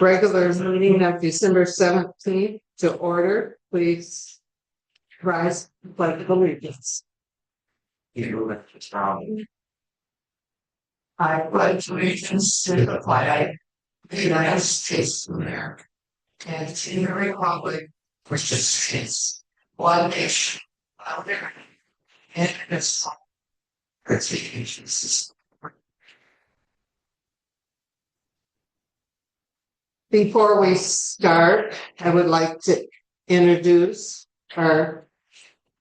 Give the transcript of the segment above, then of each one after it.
Regular meeting of December 17th to order. Please rise, pledge of allegiance. I pledge allegiance to the flag of the United States of America and to the republic which is one nation under God, indivisible, with liberty. Before we start, I would like to introduce our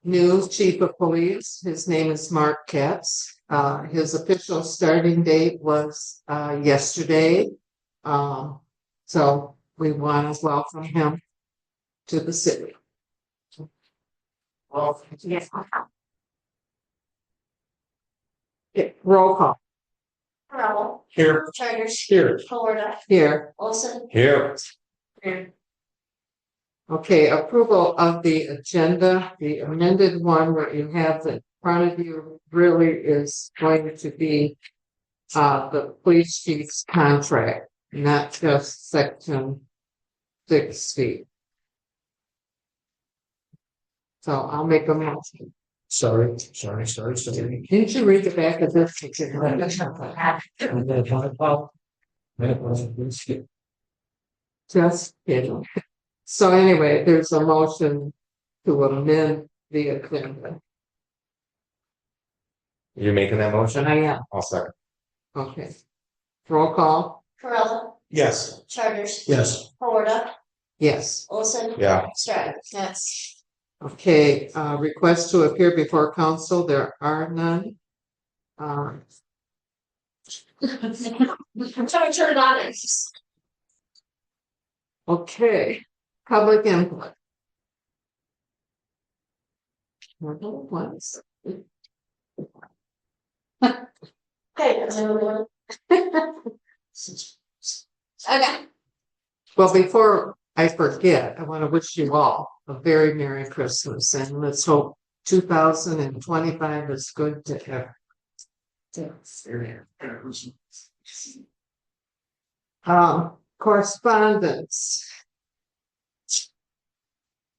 new chief of police. His name is Mark Katz. His official starting date was yesterday. So we want to welcome him to the city. Well, yes. Okay, roll call. Correll. Here. Charters. Here. Florida. Here. Olson. Here. Here. Okay, approval of the agenda, the amended one where you have in front of you really is going to be the police chief's contract, not just section 6 feet. So I'll make a motion. Sorry. Didn't you read the back of this? Just kidding. So anyway, there's a motion to amend the agenda. You making that motion? I am. I'll second. Okay. Roll call. Correll. Yes. Charters. Yes. Florida. Yes. Olson. Yeah. Stratton. Yes. Okay, request to appear before council, there are none. I'm trying to turn it on. Okay, public input. Once. Okay. Okay. Well, before I forget, I want to wish you all a very Merry Christmas, and let's hope 2025 is good to ever. Correspondence.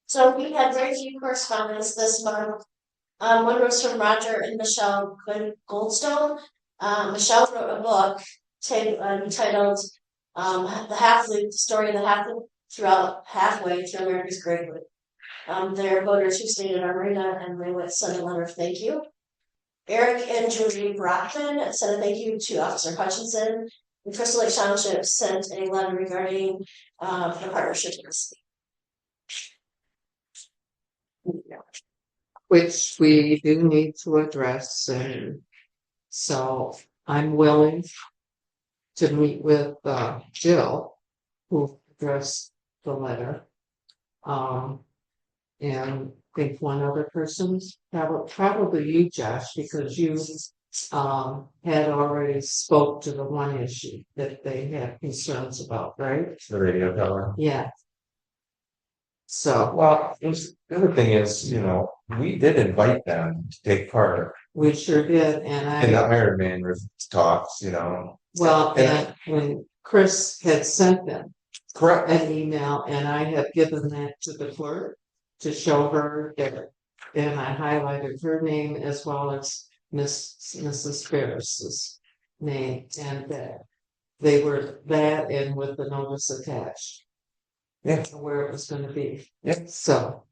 So we had very few correspondence this month. One was from Roger and Michelle Goldstone. Michelle wrote a book entitled the story of the halfling halfway through America's Greatwood. Their voters who stayed in our marina, and they would send a letter of thank you. Eric and Julie Brockman sent a thank you to Officer Hutchinson. And Crystal Lake Township sent a letter regarding the partnership. Which we do need to address, and so I'm willing to meet with Jill, who addressed the letter, and I think one other person's probably you, Josh, because you had already spoke to the one issue that they had concerns about, right? The radio tower. Yeah. So Well, the other thing is, we did invite them to take part we sure did, and in the I Iron Man talks, well, and and Chris had sent them correct. an email, and I have given that to the clerk to show her that, and I highlighted her name as well as Mrs. Ferris's name, and that they were that and with the notice attached. Yeah. Where it was going to be. Yeah. So.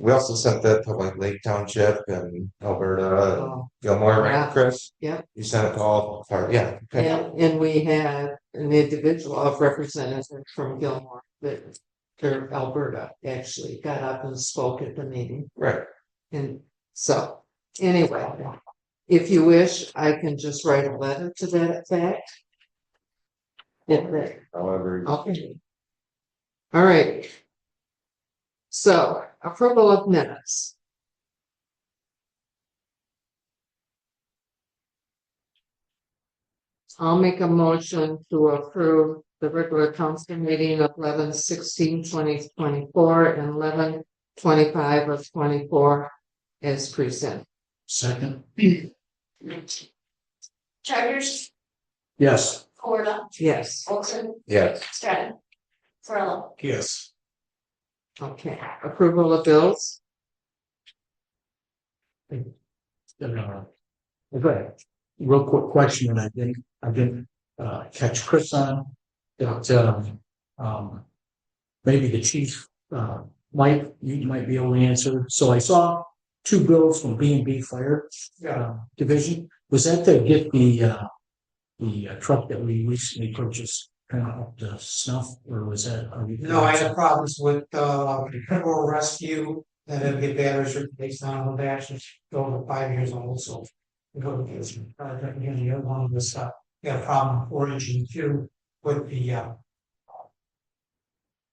We also sent that to like Lake Township and Alberta, Gilmore, yeah. right, Chris? Yeah. You sent it to all. Yeah. Okay. And we had an individual of representative from Gilmore that Alberta actually got up and spoke at the meeting. Right. And so anyway, if you wish, I can just write a letter to that effect. However. Okay. All right. So approval of minutes. I'll make a motion to approve the regular council meeting of 11/16/2024 and 11/25 of 24 as presented. Second. Charters. Yes. Florida, Yes. Olson, Yes. Stratton, Farrell. Yes. Okay, approval of bills? Go ahead. Real quick question, and I didn't catch Chris on that. Maybe the chief you might be able to answer. So I saw 2 bills from B&B Fire Division. Was that to get the truck that we recently purchased kind of up to snuff, or was that? No, I had problems with Criminal Rescue that had get batteries replaced on them, they actually go over 5 years old, so. We go to this, the other one was we had a problem 4-inch and 2 with the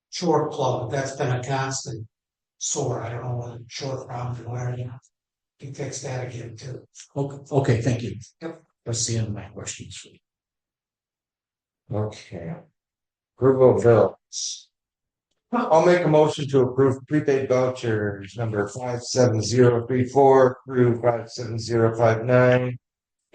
short plug, that's been a constant sore, I don't know what short problem or whatever. You fix that again too. Okay, thank you. Yep. That's the end of my questions. Okay. Approval of bills. I'll make a motion to approve prepaid vouchers number 57034 through 57059.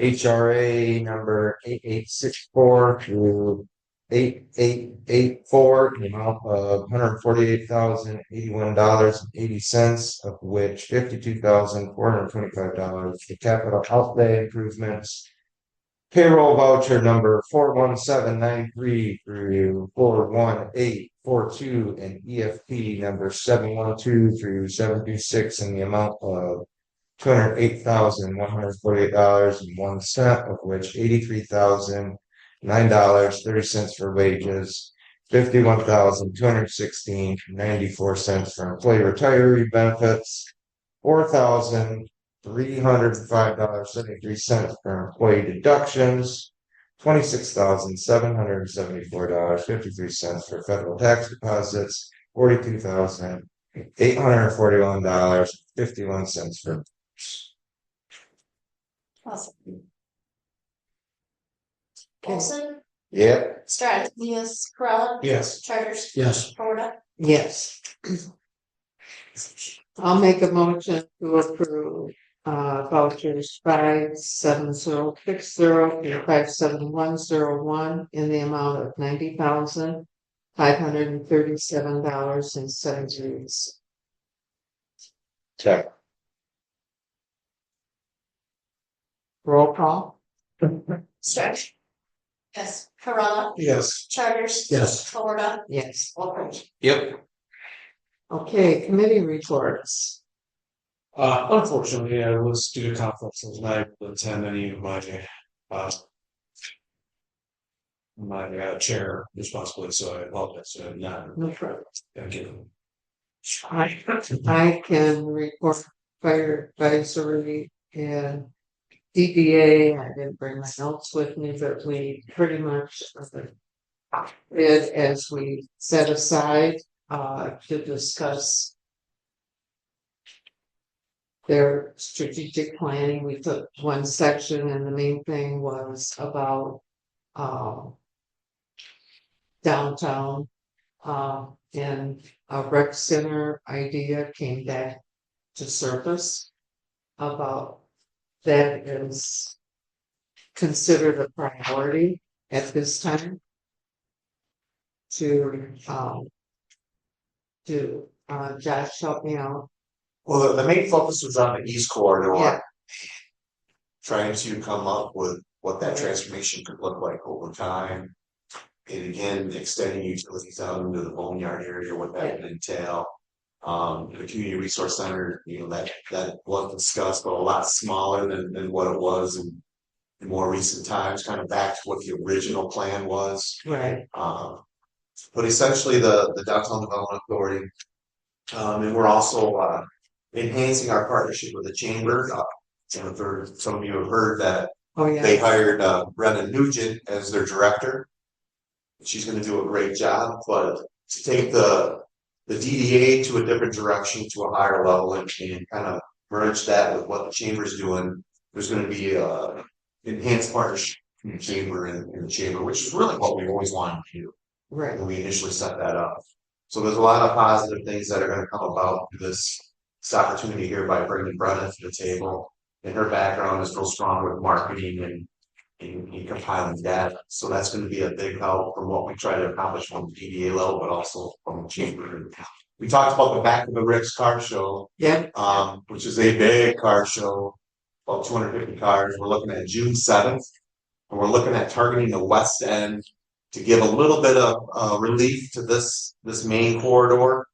HRA number 8864 through 8884 in the amount of $148,081.80, of which $52,425 for capital outlay improvements. Payroll voucher number 41793 through 41842 and EFT number 712 through 726 in the amount of $208,148.01, of which $83,009.30 for wages, $51,216.94 for employee retiree benefits, $4,305.73 for employee deductions, $26,774.53 for federal tax deposits, $42,841.51 for Awesome. Olson, Stratton. Yes. Farrell. Yes. Charters. Yes. Florida. Yes. I'll make a motion to approve vouchers 57060 through 57101 in the amount of $90,537.70. check. Roll call? Stratton. Yes. Farrell. Yes. Charters. Yes. Florida. Yes. Olson. Yep. Okay, committee reports. Unfortunately, I was due to conflicts, I was not able to attend any of my chair responsibilities, so I apologize. Not, No problem. thank you. I can report fire advisory and DDA. I didn't bring my notes with me, but we pretty much did as we set aside to discuss their strategic planning. We took one section and the main thing was about downtown and a rec center idea came back to surface about that is considered a priority at this time to Josh, help me out. Well, the main focus was on the East Corridor. Yeah. Trying to come up with what that transformation could look like over time. And again, extending utilities out into the boneyard area, what that would entail. The community resource center, that was discussed, but a lot smaller than what it was in more recent times, kind of back to what the original plan was. Right. But essentially the Downtown Development Authority, and we're also enhancing our partnership with the chamber. And for some of you have heard that Oh, yeah. they hired Brenna Nugent as their director. She's going to do a great job, but to take the DDA to a different direction, to a higher level, and kind of merge that with what the chamber's doing, there's going to be enhanced partnership between the chamber and the chamber, which is really what we always wanted to do Right. when we initially set that up. So there's a lot of positive things that are going to come about through this opportunity here by bringing Brenna to the table. And her background is real strong with marketing in compiling data. So that's gonna be a big help from what we try to accomplish from the PDA level, but also from the chamber. We talked about the back of the Rick's car show, Yeah, which is a big car show, about 250 cars. We're looking at June 7th. And we're looking at targeting the west end to give a little bit of relief to this main corridor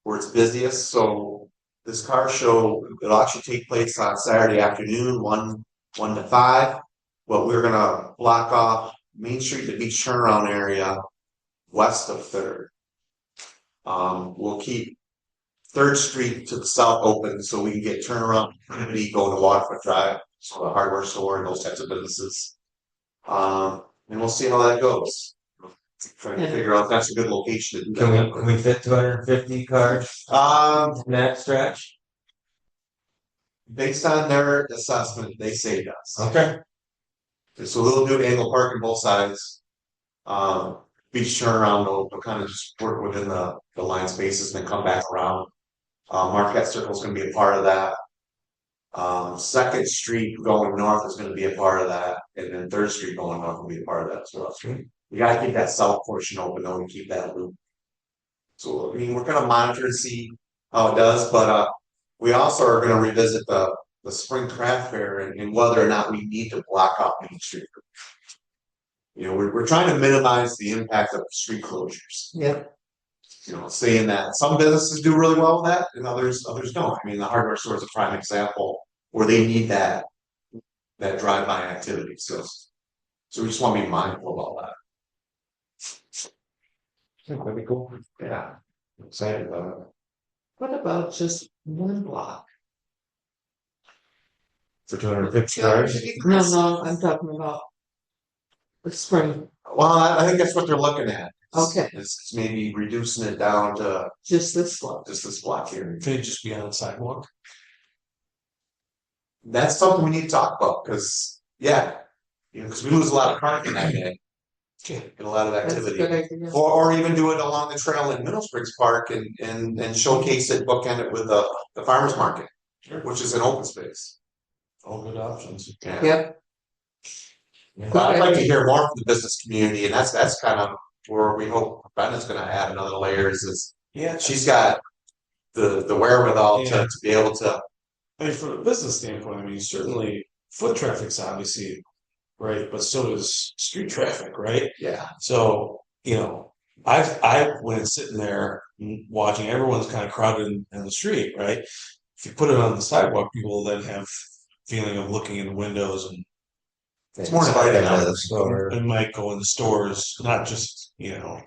where it's busiest. So this car show, it'll actually take place on Saturday afternoon, 1 to 5. But we're gonna block off Main Street to Beach turnaround area west of 3rd. We'll keep 3rd Street to the south open so we can get turnaround activity going to Waterfront Drive, so the hardware store and those types of businesses. And we'll see how that goes. Trying to figure out if that's a good location to do that. Can we fit 250 cars in that stretch? Based on their assessment, they say yes. Okay. So we'll do angle parking both sides. Beach turnaround, we'll kind of just work within the line spaces and then come back around. Marquette Circle is gonna be a part of that. 2nd Street going north is gonna be a part of that, and then 3rd Street going north will be a part of that as well. We gotta keep that south portion open though, and keep that loop. So, I mean, we're gonna monitor and see how it does, but, we also are gonna revisit the spring craft fair and whether or not we need to block out Main Street. You know, we're trying to minimize the impact of street closures. yeah, You know, saying that some businesses do really well with that and others don't. I mean, the hardware store is a prime example where they need that drive-by activity. So we just want to be mindful about that. That'd be cool. Yeah. I'm excited about it. what about just one block? For 250 cars? No, I'm talking about the spring, Well, I think that's what they're looking at. Okay. It's maybe reducing it down to just this block. just this block here. Could it just be on the sidewalk? That's something we need to talk about because, yeah, you know, because we lose a lot of parking that day. Get a lot of That's a activity. good idea. Or even do it along the trail in Middle Springs Park and showcase it, bookend it with the farmer's market, which is an open space. All good options. Yeah. Yep, But I'd like to hear more from the business community, and that's kind of where we hope Brenda's gonna add another layer is Yeah, she's got the wherewithal Yeah. to be able to. I mean, from a business standpoint, I mean, certainly foot traffic's obviously right, but so does street traffic, right? Yeah. So, you know, when sitting there watching everyone's kind of crowded in the street, right? If you put it on the sidewalk, people then have feeling of looking in the windows It's more inviting out of the store. and might go in the stores, not just, you know,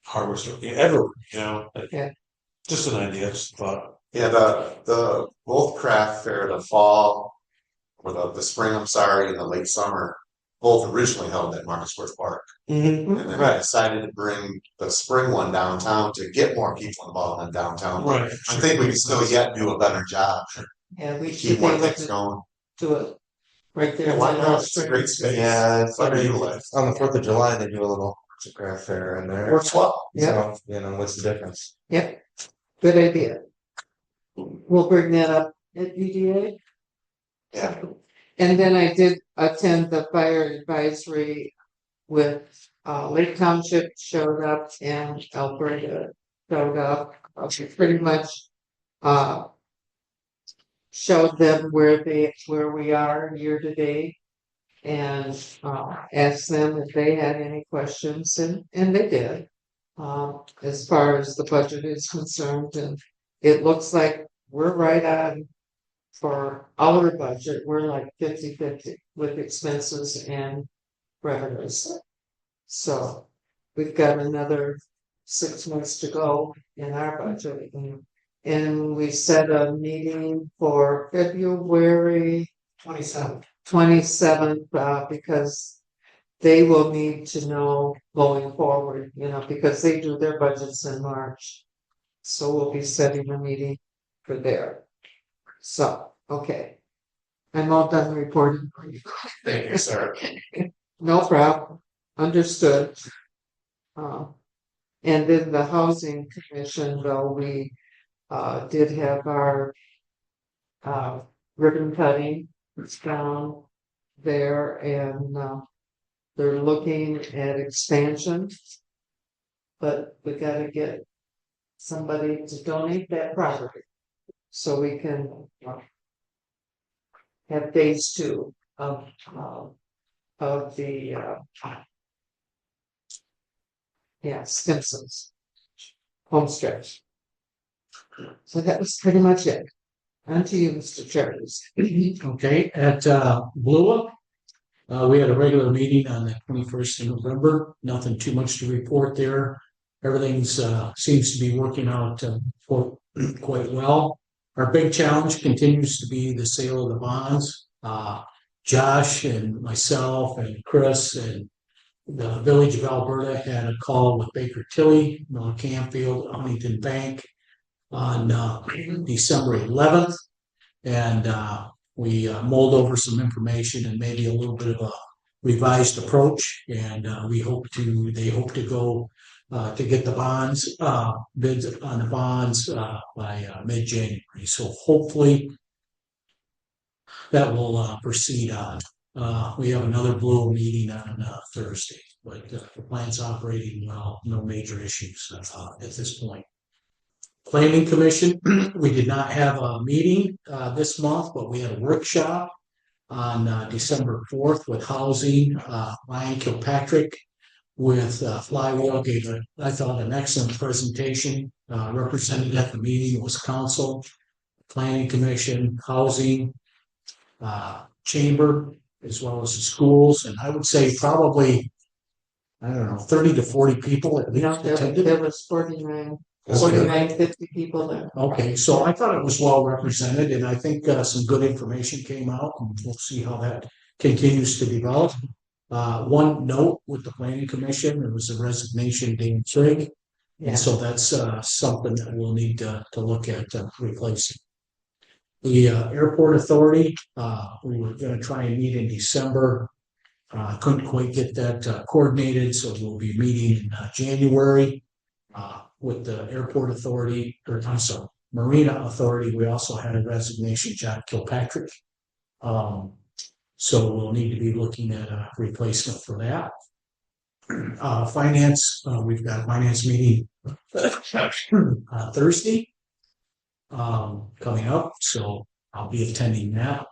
hardware store, everywhere, you know. Yeah. Just an idea, just a thought. Yeah, the both craft fair, the fall, or the spring, I'm sorry, and the late summer, both originally held at Market Square Park. Mm-hmm. And then I decided to bring the spring one downtown to get more people involved in downtown. Right. I think we can still yet do a better job, yeah, we should keep be more able things to going. do it right there. Why in not? Middle It's a great Springs. space. Yeah, it's Underutilized. on the 4th of July, they do a little craft fair in there. Works well. Yeah. So, you know, what's the difference? Yep, good idea. We'll bring that up at UDA. Yeah. And then I did attend the fire advisory with Lake Township showed up and Alberta showed up. We pretty much showed them where we are year to date and asked them if they had any questions and they did. As far as the budget is concerned, and it looks like we're right on for our budget, we're like 50-50 with expenses and revenues. So we've got another 6 months to go in our budget. And we set a meeting for February 27th, because they will need to know going forward, you know, because they do their budgets in March. So we'll be setting a meeting for there. So, okay. I'm all done reporting for you. Thank you, sir. No problem. Understood. And then the housing commission, though, we did have our ribbon cutting. It's down there and, they're looking at expansion. But we gotta get somebody to donate that property. So we can have phase two of the, Stimson's homestretch. So that was pretty much it. On to you, Mr. Charles. Okay, at Blue Up, we had a regular meeting on the 21st of November. Nothing too much to report there. Everything's seems to be working out quite well. Our big challenge continues to be the sale of the bonds. Josh and myself and Chris and the Village of Alberta had a call with Baker Tilly, Miller Canfield, Huntington Bank on December 11th. And we mulled over some information and maybe a little bit of a revised approach. And they hope to go to get the bonds, bids on the bonds by mid-January. So hopefully that will proceed on. We have another Blue meeting on Thursday, but the plant's operating well, no major issues at this point. Planning Commission, we did not have a meeting this month, but we had a workshop on December 4th with housing. Ryan Kilpatrick with Flywheel gave, I thought, an excellent presentation. Represented at the meeting was council, Planning Commission, housing, chamber, as well as the schools. And I would say probably, I don't know, 30 to 40 people at least attended. There was 49, 50 people there. Okay, so I thought it was well represented, and I think some good information came out, and we'll see how that continues to develop. One note with the Planning Commission, there was a resignation, Dan Trigg, Yeah. and so that's something that we'll need to look at replacing. The Airport Authority, we were going to try and meet in December. Couldn't quite get that coordinated, so we'll be meeting in January. With the Airport Authority, or I'm sorry, Marina Authority, we also had a resignation, John Kilpatrick. So we'll need to be looking at a replacement for that. Finance, we've got a finance meeting Thursday coming up, so I'll be attending that.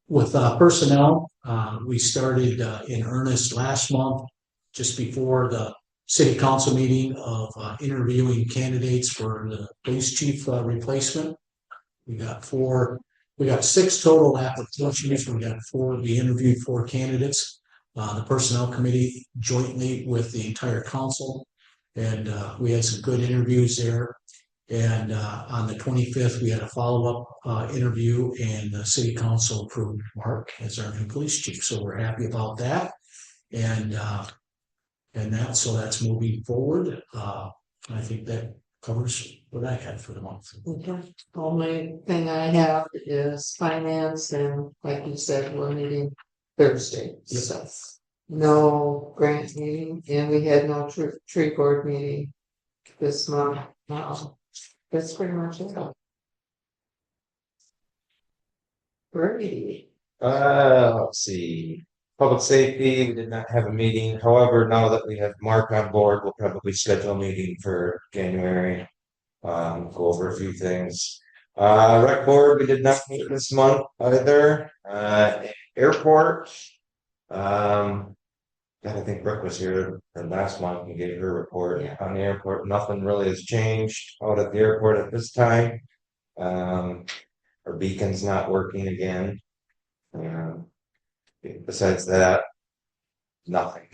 With personnel, we started in earnest last month, just before the city council meeting of interviewing candidates for the police chief replacement. We got 6 total applications. We interviewed 4 candidates. The personnel committee jointly with the entire council, and we had some good interviews there. And on the 25th, we had a follow-up interview, and the city council approved Mark as our new police chief. So we're happy about that. So that's moving forward. I think that covers what I had for the month. Okay. Only thing I have is finance, and like you said, we're meeting Thursday. Yep. So no grant meeting, and we had no tree board meeting this month. That's pretty much it. Great. Let's see. Public safety, we did not have a meeting. However, now that we have Mark on board, we'll probably schedule a meeting for January. Go over a few things. Rec board, we did not meet this month either. Airport. I think Brooke was here last month and gave her report on the airport. Nothing really has changed out at the airport at this time. Our beacon's not working again. Besides that, nothing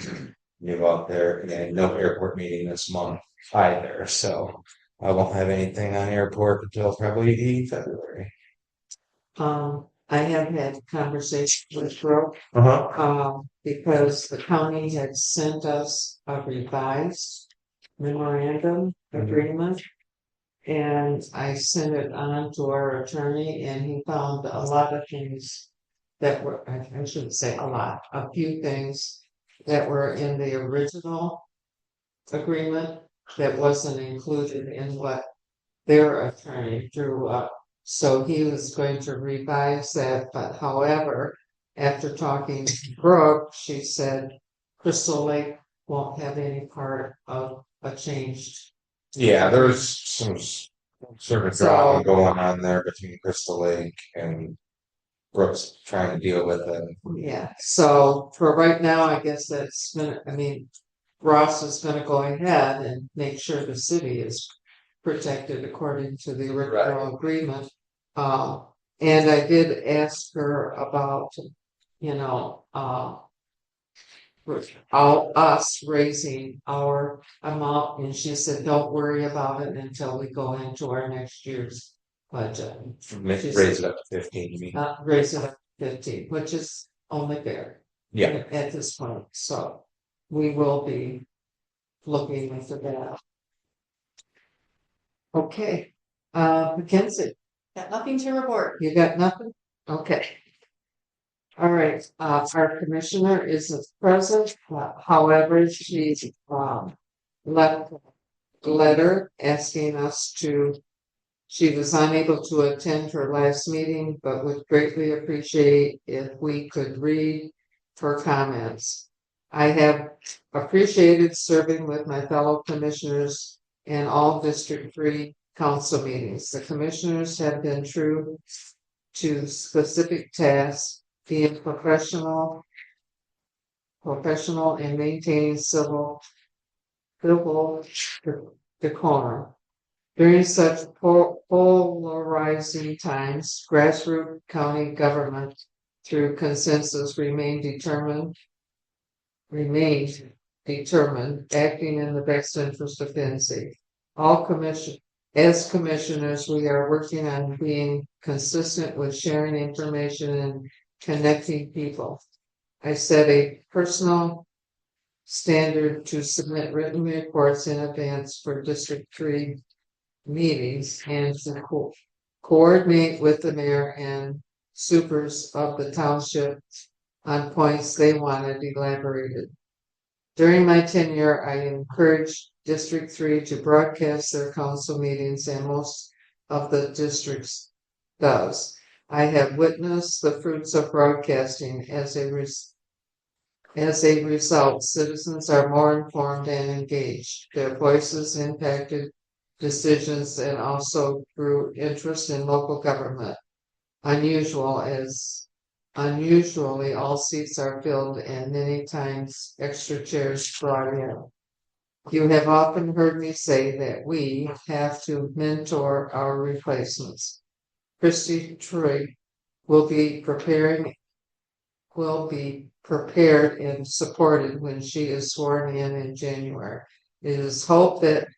new out there, and no airport meeting this month either. So I won't have anything on airport until probably February. I have had conversations with Brooke, because the county had sent us a revised memorandum agreement. And I sent it on to our attorney, and he found a lot of things that were, I shouldn't say a lot, a few things that were in the original agreement that wasn't included in what their attorney drew up. So he was going to revise that, but however, after talking to Brooke, she said Crystal Lake won't have any part of a changed. Yeah, there's some sort of drama going on there between Crystal Lake and Brooks trying to deal with it. Yeah, so for right now, I guess that's gonna, I mean, Ross is gonna go ahead and make sure the city is protected according to the original agreement. And I did ask her about, you know, all us raising our amount, and she said, don't worry about it until we go into our next year's budget. Raise it up to 15, you mean? Raise it up to 15, which is only fair. Yeah. At this point, so we will be looking into that. Okay, Mackenzie, Got nothing to report. you got nothing? Okay. All right, our commissioner isn't present, however, she left a letter asking us to, she was unable to attend her last meeting, but would greatly appreciate if we could read her comments. I have appreciated serving with my fellow commissioners in all District 3 council meetings. The commissioners have been true to specific tasks, being professional and maintaining civil decorum. During such polarizing times, grassroots county government, through consensus, remained determined, acting in the best interest of NC. As commissioners, we are working on being consistent with sharing information and connecting people. I set a personal standard to submit written reports in advance for District 3 meetings and to coordinate with the mayor and supers of the township on points they wanted elaborated. During my tenure, I encouraged District 3 to broadcast their council meetings, and most of the districts does. I have witnessed the fruits of broadcasting. As a result, citizens are more informed and engaged. Their voices impacted decisions and also grew interest in local government. Unusually, all seats are filled and many times extra chairs brought in. You have often heard me say that we have to mentor our replacements. Christy Troy will be prepared and supported when she is sworn in January. It is hoped that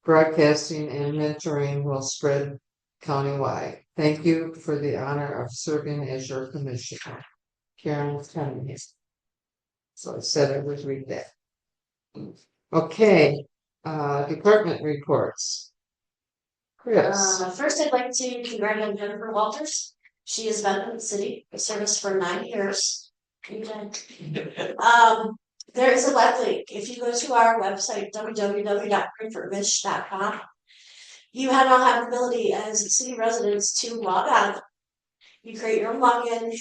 broadcasting and mentoring will spread countywide. Thank you for the honor of serving as your commissioner. Karen Cunningham. So I said I would read that. Okay, department reports. Chris. First, I'd like to congratulate Jennifer Walters. She has been in the city of service for 9 years. There is a web link. If you go to our website, www.greenfortmish.com, you now have the ability as city residents to log on. You create your own login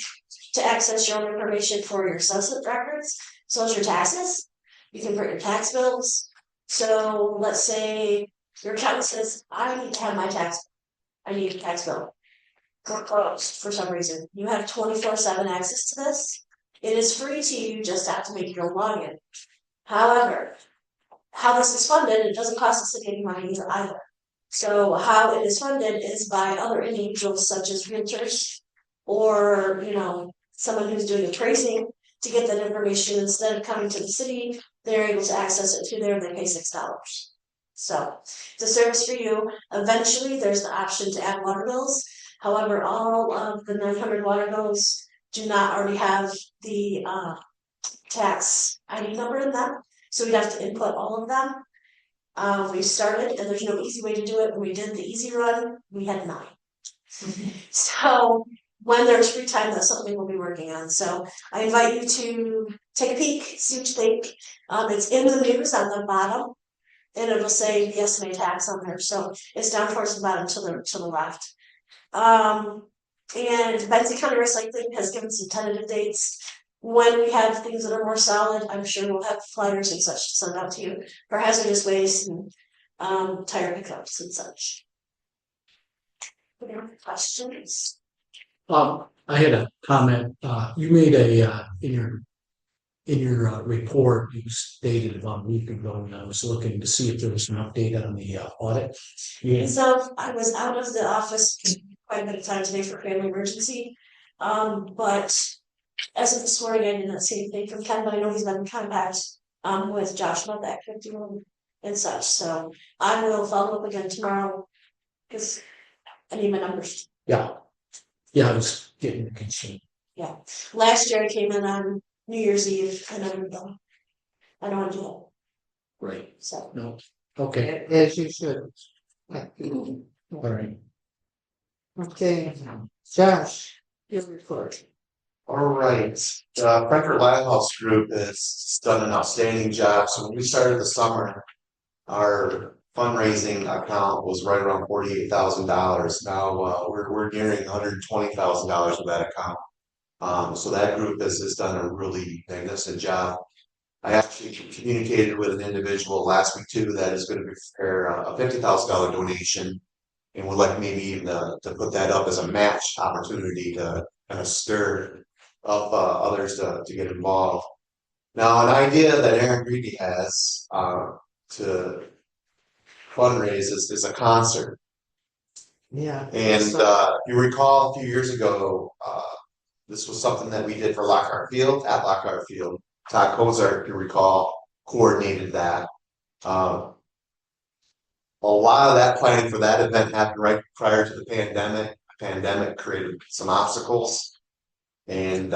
to access your own information for your assessment records, so as your taxes. You can print your tax bills. So let's say your accountant says, I need to have my tax bill. I need a tax bill. Closed for some reason. You have 24/7 access to this. It is free to you, just have to make your own login. However, how this is funded, it doesn't cost the city any money either. So how it is funded is by other individuals such as realtors or, someone who's doing the tracing to get that information. Instead of coming to the city, they're able to access it through there and they pay $6. So it's a service for you. Eventually, there's the option to add water bills. However, all of the 900 water bills do not already have the tax ID number in them. So we'd have to input all of them. We started, and there's no easy way to do it. When we did the easy run, we had 9. So when there's free time, that's something we'll be working on. So I invite you to take a peek, see what you think. It's in the news on the bottom, and it will say the estimated tax on there. So it's down towards the bottom to the left. And Benson County Recycling has given some tentative dates. When we have things that are more solid, I'm sure we'll have flyers and such to send out to you for hazardous waste and tire pickups and such. Any other questions? I had a comment, you made in your report, you stated about a week ago, and I was looking to see if there was an update on the audit. Yeah, So I was out of the office quite a bit of time today for family emergency. But as of this morning, I did not see anything from Ken, but I know he's been in contact with Josh about that 51 and such. So I will follow up again tomorrow because I need my numbers. yeah, I was getting concerned. Last year I came in on New Year's Eve and I don't want to do that. Right, So no, okay, As you should. all right. Okay, Josh, your report. All right, the Frankfurt Lighthouse Group has done an outstanding job. So when we started the summer, our fundraising account was right around $48,000. Now we're nearing $120,000 with that account. So that group has done a really magnificent job. I actually communicated with an individual last week too that is going to prepare a $50,000 donation, and would like maybe even to put that up as a match opportunity to kind of stir up others to get involved. Now, an idea that Aaron Greedy has to fundraise is a concert. Yeah. And you recall a few years ago, this was something that we did for Lockhart Field, at Lockhart Field. Todd Kozar, if you recall, coordinated that. A lot of that planning for that event happened right prior to the pandemic. The pandemic created some obstacles. And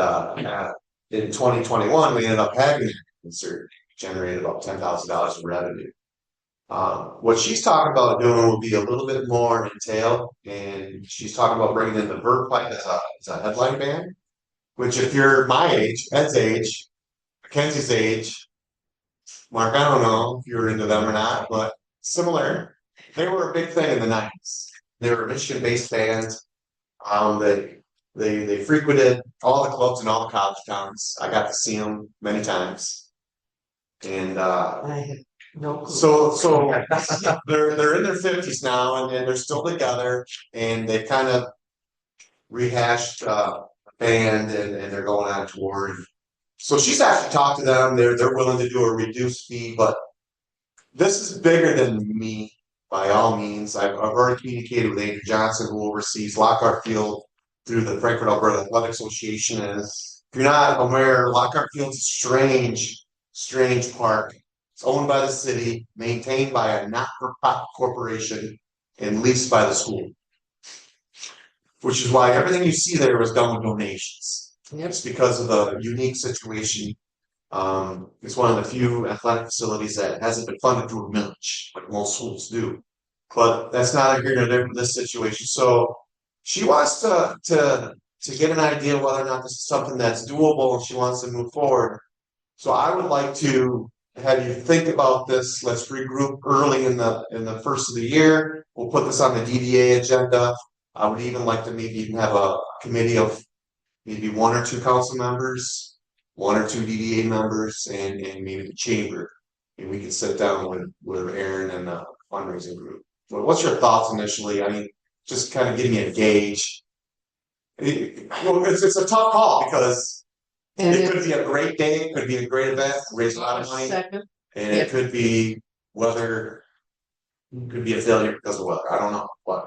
in 2021, we ended up having a concert, generated about $10,000 in revenue. What she's talking about doing will be a little bit more entailed, and she's talking about bringing in the Verve Pipe as a headline band, which if you're my age, Ed's age, Mackenzie's age, Mark, I don't know if you're into them or not, but similar, they were a big thing in the 90s. They were a Michigan-based band. They frequented all the clubs in all the college towns. I got to see them many times. And I have no clue. so they're in their 50s now, and they're still together, and they kind of rehashed a band, and they're going on tour. So she's actually talked to them. They're willing to do a reduced fee, but this is bigger than me by all means. I've already communicated with Andrew Johnson, who oversees Lockhart Field through the Frankfurt Alberta Athletic Association. And if you're not aware, Lockhart Field's a strange park. It's owned by the city, maintained by a not-for-profit corporation, and leased by the school. Which is why everything you see there was done with donations. Yep. It's because of the unique situation. It's one of the few athletic facilities that hasn't been funded through a millage, like most schools do. But that's not here nor there for this situation. So she wants to get an idea whether or not this is something that's doable, and she wants to move forward. So I would like to have you think about this. Let's regroup early in the first of the year. We'll put this on the DDA agenda. I would even like to maybe even have a committee of maybe 1 or 2 council members, 1 or 2 DDA members, and maybe the chamber. And we can sit down with Aaron and the fundraising group. Well, what's your thoughts initially? I mean, just kind of give me a gauge. It's a tough call because it could be a great day, it could be a great event, raise a lot of money, Second, and it could be weather, could be a failure because of weather. I don't know, but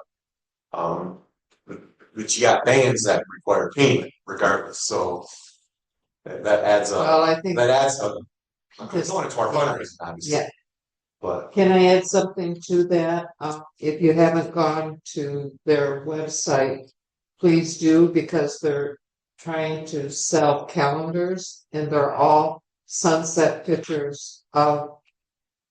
you got bands that require payment regardless, so that adds up. well, I think, It's going into our fundraising, obviously. yeah. But Can I add something to that? If you haven't gone to their website, please do, because they're trying to sell calendars, and they're all sunset pictures of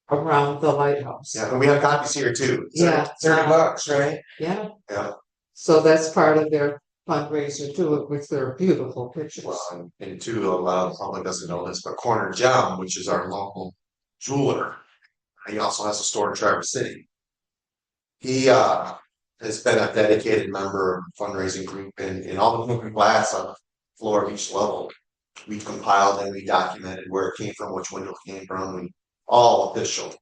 around the lighthouse. yeah, and we have copies here too. Yeah. $30, right? Yeah. Yeah. So that's part of their fundraiser too, which they're beautiful pictures. Well, and two, a lot of the public doesn't know this, but Corner Gem, which is our local jeweler, he also has a store in Traverse City. He has has been a dedicated member of the fundraising group and all the moving glass on the floor of each level. We compiled and we documented where it came from, which window it came from, and all official.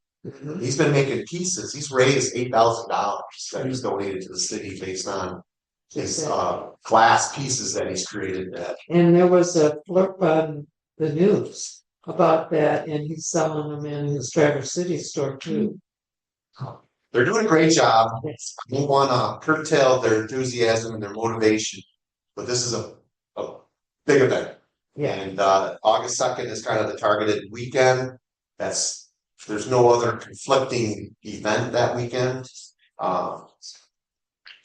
He's been making pieces. He's raised $8,000 that he's donated to the city based on his glass pieces that he's created. That And there was a flip on the news about that, and he's selling them in his Traverse City store too. they're doing a great job. Yes. I don't want to curtail their enthusiasm and their motivation, but this is a big event. Yeah, And August 2nd is kind of the targeted weekend. There's no other conflicting event that weekend.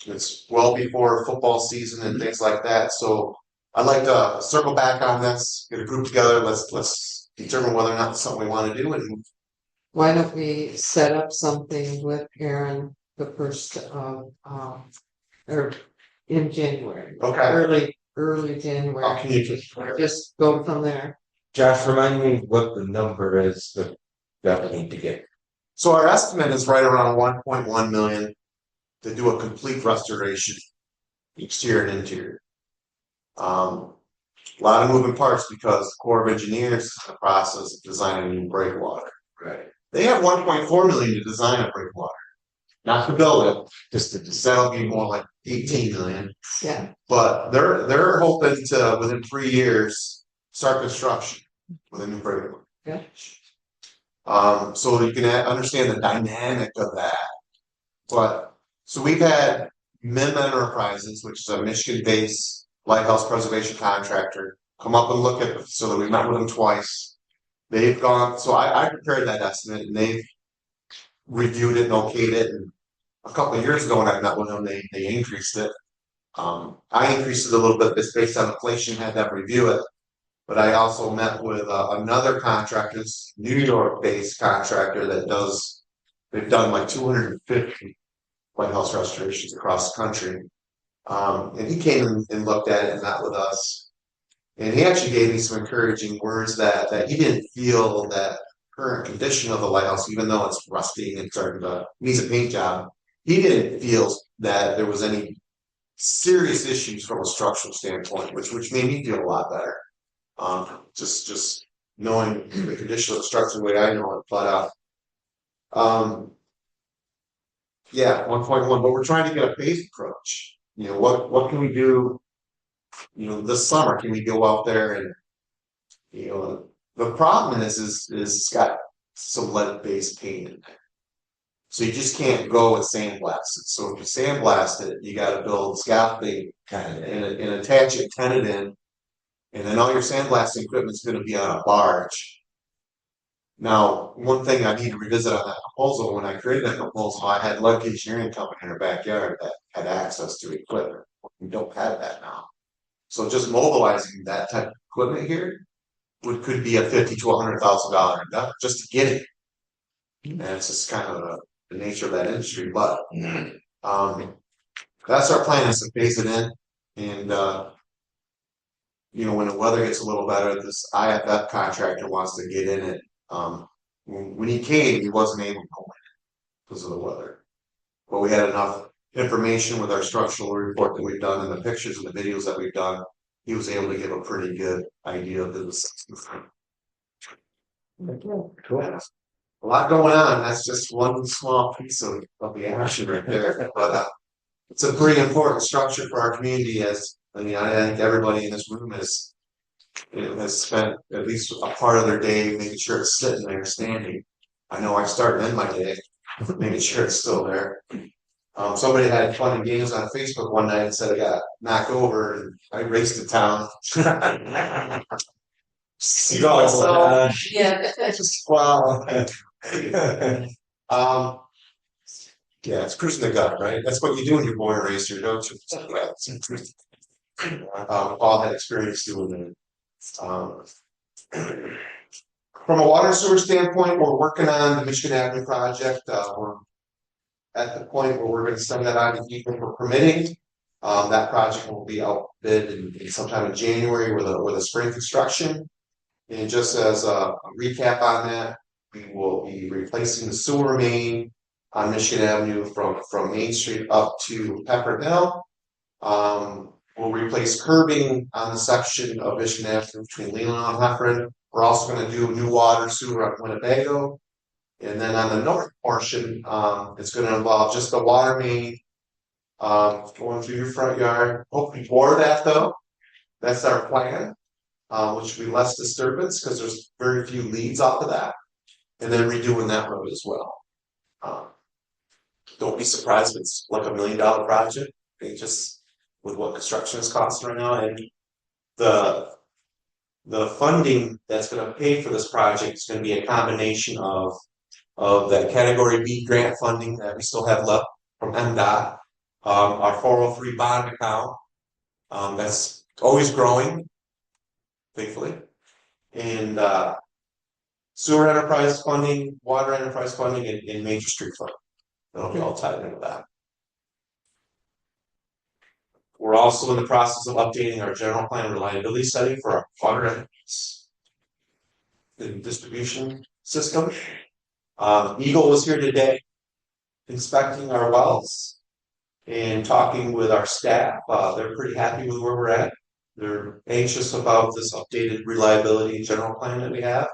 It's well before football season and things like that. So I'd like to circle back on this, get a group together. Let's determine whether or not it's something we want to do. And why don't we set up something with Aaron the first of, or in January, okay, early I'll January, communicate. just go from there. Josh, remind me what the number is that we need to get. So our estimate is right around 1.1 million to do a complete restoration, exterior and interior. A lot of moving parts because the Corps of Engineers is in the process of designing a new breakwater. Right. They have 1.4 million to design a breakwater, not to build it. Just to That'll be more like 18 million. Yeah, But they're hoping to within 3 years start construction with a new breakwater. yeah. So you can understand the dynamic of that. But so we've had MIM Enterprises, which is a Michigan-based lighthouse preservation contractor, come up and look at the facility. We met with them twice. They've gone. So I prepared that estimate, and they've reviewed it and okayed it. And a couple of years ago, when I met with them, they increased it. I increased it a little bit based on inflation. Had them review it. But I also met with another contractor, New York-based contractor they've done like 250 lighthouse restorations across the country. And he came and looked at it and met with us. And he actually gave me some encouraging words that he didn't feel that current condition of the lighthouse, even though it's rusting and starting to needs a paint job, he didn't feel that there was any serious issues from a structural standpoint, which made me feel a lot better. Just knowing the condition of the structure the way I know it, but yeah, 1.1, but we're trying to get a phased approach. You know, what can we do, this summer? Can we go out there and, the problem is it's got some lead-based paint in there. So you just can't go and sandblast it. So if you sandblast it, you gotta build scaffolding and attach it, tent it in, and then all your sandblasting equipment's gonna be on a barge. Now, one thing I need to revisit on that proposal, when I created that proposal, I had Luck Engineering Company in our backyard that had access to equipment. We don't have that now. So just mobilizing that type of equipment here could be a $50,000 to $100,000 investment just to get it. And it's just kind of the nature of that industry, but that's our plan, is to phase it in. And when the weather gets a little better, this IFF contractor wants to get in it. When he came, he wasn't able to go in because of the weather. But we had enough information with our structural report that we've done and the pictures and the videos that we've done. He was able to give a pretty good idea of the system. A lot going on. That's just one small piece of the action right there. But it's a pretty important structure for our community. I think everybody in this room has spent at least a part of their day making sure it's sitting there, standing. I know I start and end my day making sure it's still there. Somebody had fun and games on Facebook one night and said I got knocked over and I raced to town. Yeah. Just wow. Yeah, it's cruising the gut, right? That's what you do when you're born and raised here, don't you? Paul had experience doing it. From a water sewer standpoint, we're working on the Michigan Avenue project. We're at the point where we're going to send that out to EPA for permitting. That project will be outbid in sometime in January with a spring construction. And just as a recap on that, we will be replacing the sewer main on Michigan Avenue from Main Street up to Pepper Hill. We'll replace curbing on the section of Michigan Avenue between Leland and Heffron. We're also gonna do new water sewer on Winnebago. And then on the north portion, it's gonna involve just the water main, going through your front yard. Hopefully bore that though. That's our plan, which will be less disturbance because there's very few leads off of that. And then redoing that road as well. Don't be surprised if it's like $1 million project. It just with what construction is costing right now, and the funding that's going to pay for this project is going to be a combination of that Category B grant funding that we still have left from MDOT, our 403 bond account, that's always growing, thankfully, and sewer enterprise funding, water enterprise funding, and major street funding. That'll be all tied into that. We're also in the process of updating our general plan reliability study for our water and distribution system. Eagle was here today inspecting our wells and talking with our staff. They're pretty happy with where we're at. They're anxious about this updated reliability general plan that we have.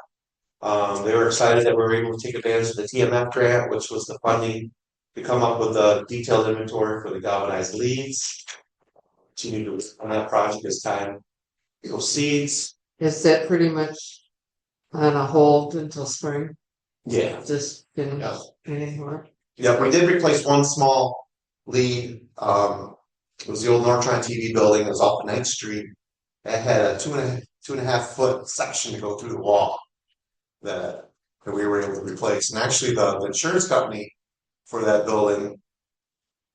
They were excited that we were able to take advantage of the TMF grant, which was the funding to come up with a detailed inventory for the galvanized leads. Continue to work on that project as time proceeds. Is that pretty much on a hold until spring? Yeah. Just finish anymore? Yeah, we did replace one small lead. It was the old Nortron TV building. It was off of 9th Street. It had a two and a half foot section to go through the wall that we were able to replace. And actually the insurance company for that building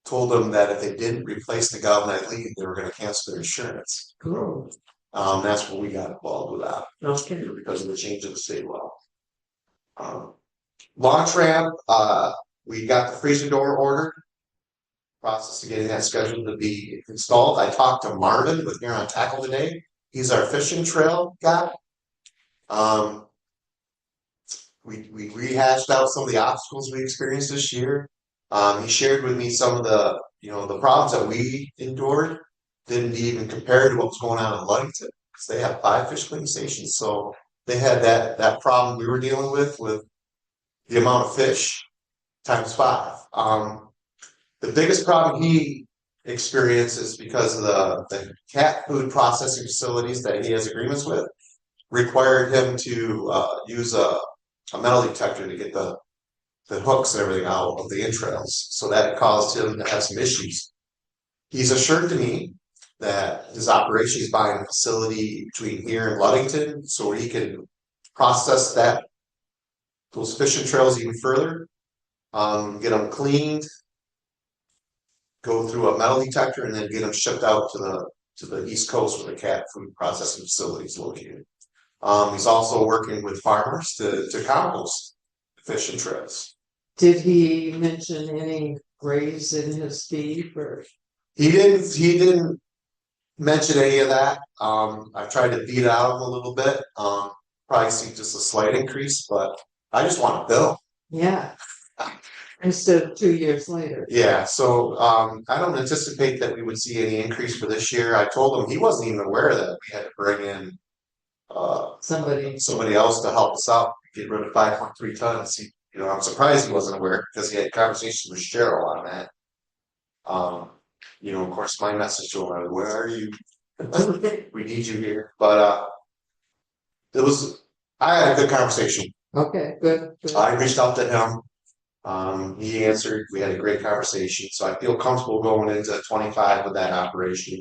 told them that if they didn't replace the galvanized lead, they were going to cancel their insurance. Cool. That's when we got involved with that. Okay. Because of the change of the state law. Launch ramp, we got the freezer door ordered. Process of getting that scheduled to be installed. I talked to Marvin with Here on Tackle today. He's our fishing trail guy. We rehashed out some of the obstacles we experienced this year. He shared with me some of the problems that we endured didn't even compare to what was going on in Ludington, because they have 5 fish cleaning stations. So they had that problem we were dealing with the amount of fish times 5. The biggest problem he experiences because of the cat food processing facilities that he has agreements with required him to use a metal detector to get the hooks and everything out of the entrails. So that caused him to have some issues. He's assured to me that his operation is buying a facility between here and Ludington so he can process those fishing trails even further, get them cleaned, go through a metal detector, and then get them shipped out to the East Coast where the cat food processing facility is located. He's also working with farmers to compost the fishing trails. Did he mention any raise in his fee or? He didn't mention any of that. I tried to beat out him a little bit. Probably see just a slight increase, but I just want a bill. Yeah. Instead of 2 years later. Yeah, so I don't anticipate that we would see any increase for this year. I told him he wasn't even aware that we had to bring in somebody else to help us out, get rid of 5.3 tons. I'm surprised he wasn't aware because he had conversations with Cheryl on that. Of course, my message to him was, "Where are you? We need you here." But I had a good conversation. Okay, good. I reached out to him. He answered. We had a great conversation, so I feel comfortable going into 25 with that operation.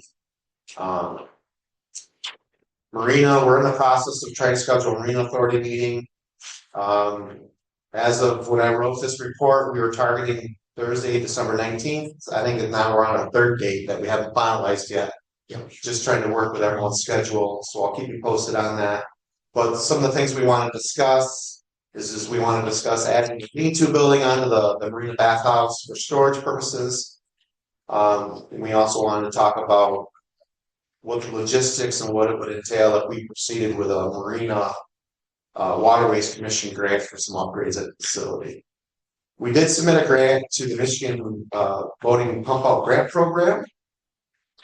Marina, we're in the process of trying to schedule a Marina Authority meeting. As of when I wrote this report, we were targeting Thursday, December 19th. I think that now we're on a third date that we haven't finalized yet. Just trying to work with everyone's schedule, so I'll keep you posted on that. But some of the things we want to discuss is we want to discuss adding the lean-to building onto the Marina bathhouse for storage purposes. And we also wanted to talk about what the logistics and what it would entail if we proceeded with a Marina Waterways Commission grant for some upgrades at the facility. We did submit a grant to the Michigan voting pump out grant program.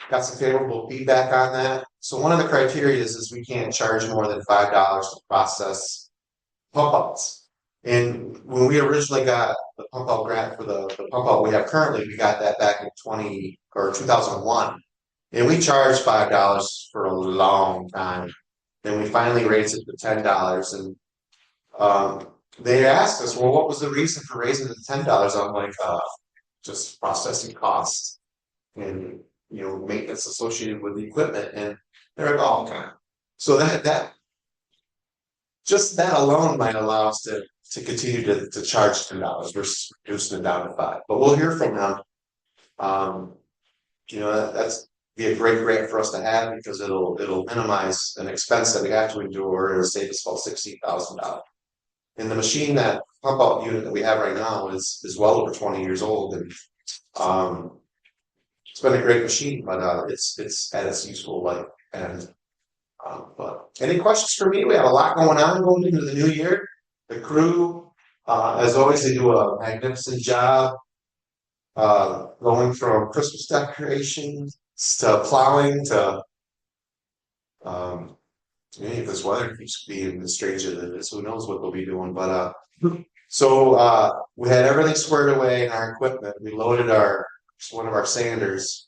Got some favorable feedback on that. So one of the criteria is we can't charge more than $5 to process pump outs. And when we originally got the pump out grant for the pump out we have currently, we got that back in 2001. And we charged $5 for a long time. Then we finally raised it to $10. And they asked us, well, what was the reason for raising it to $10? I'm like, just processing costs and maintenance associated with the equipment. And they're like, oh, okay. So that just that alone might allow us to continue to charge $10 versus reducing it down to $5. But we'll hear from them. That's be a great grant for us to have because it'll minimize an expense that we have to endure. It'll save us about $16,000. And the machine, that pump out unit that we have right now is well over 20 years old, and it's been a great machine, but it's at its useful life. And but any questions for me? We have a lot going on going into the new year. The crew, as always, they do a magnificent job. Going from Christmas decorations to plowing to if this weather keeps being as strange as it is, who knows what they'll be doing. But so we had everything squared away in our equipment. We loaded one of our sanders,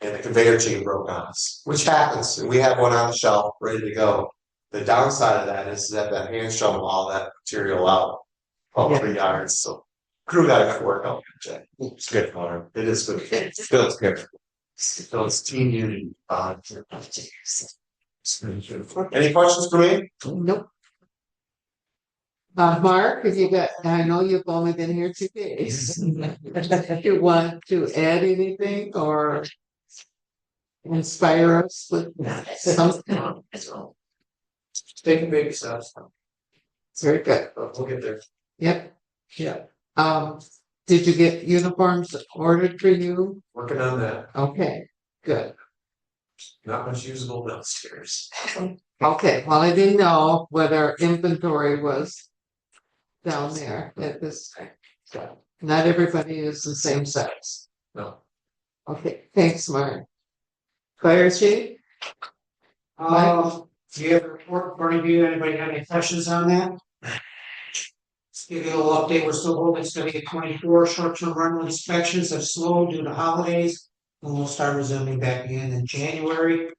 and the conveyor chain broke on us, which happens. And we have one on the shelf ready to go. The downside of that is that the hand shovel all that material out all 3 yards. So crew got to work out. It's good for him. It is good. Feels good. So it's team unity. Any questions for me? Nope. Mark, have you got, I know you've only been here 2 days. You want to add anything or inspire us with something? Taking baby steps. Very good. We'll get there. Yep. Yeah. Did you get uniforms ordered for you? Working on that. Okay, good. Not much usable downstairs. Okay, well, I didn't know whether inventory was down there at this time. So not everybody is the same size. No. Okay, thanks, Mark. Fire chief? Do you have a report for you? Anybody have any questions on that? Just give you a little update. We're still holding steady at 24. Short-term rental inspections have slowed due to holidays, and we'll start resuming back again in January.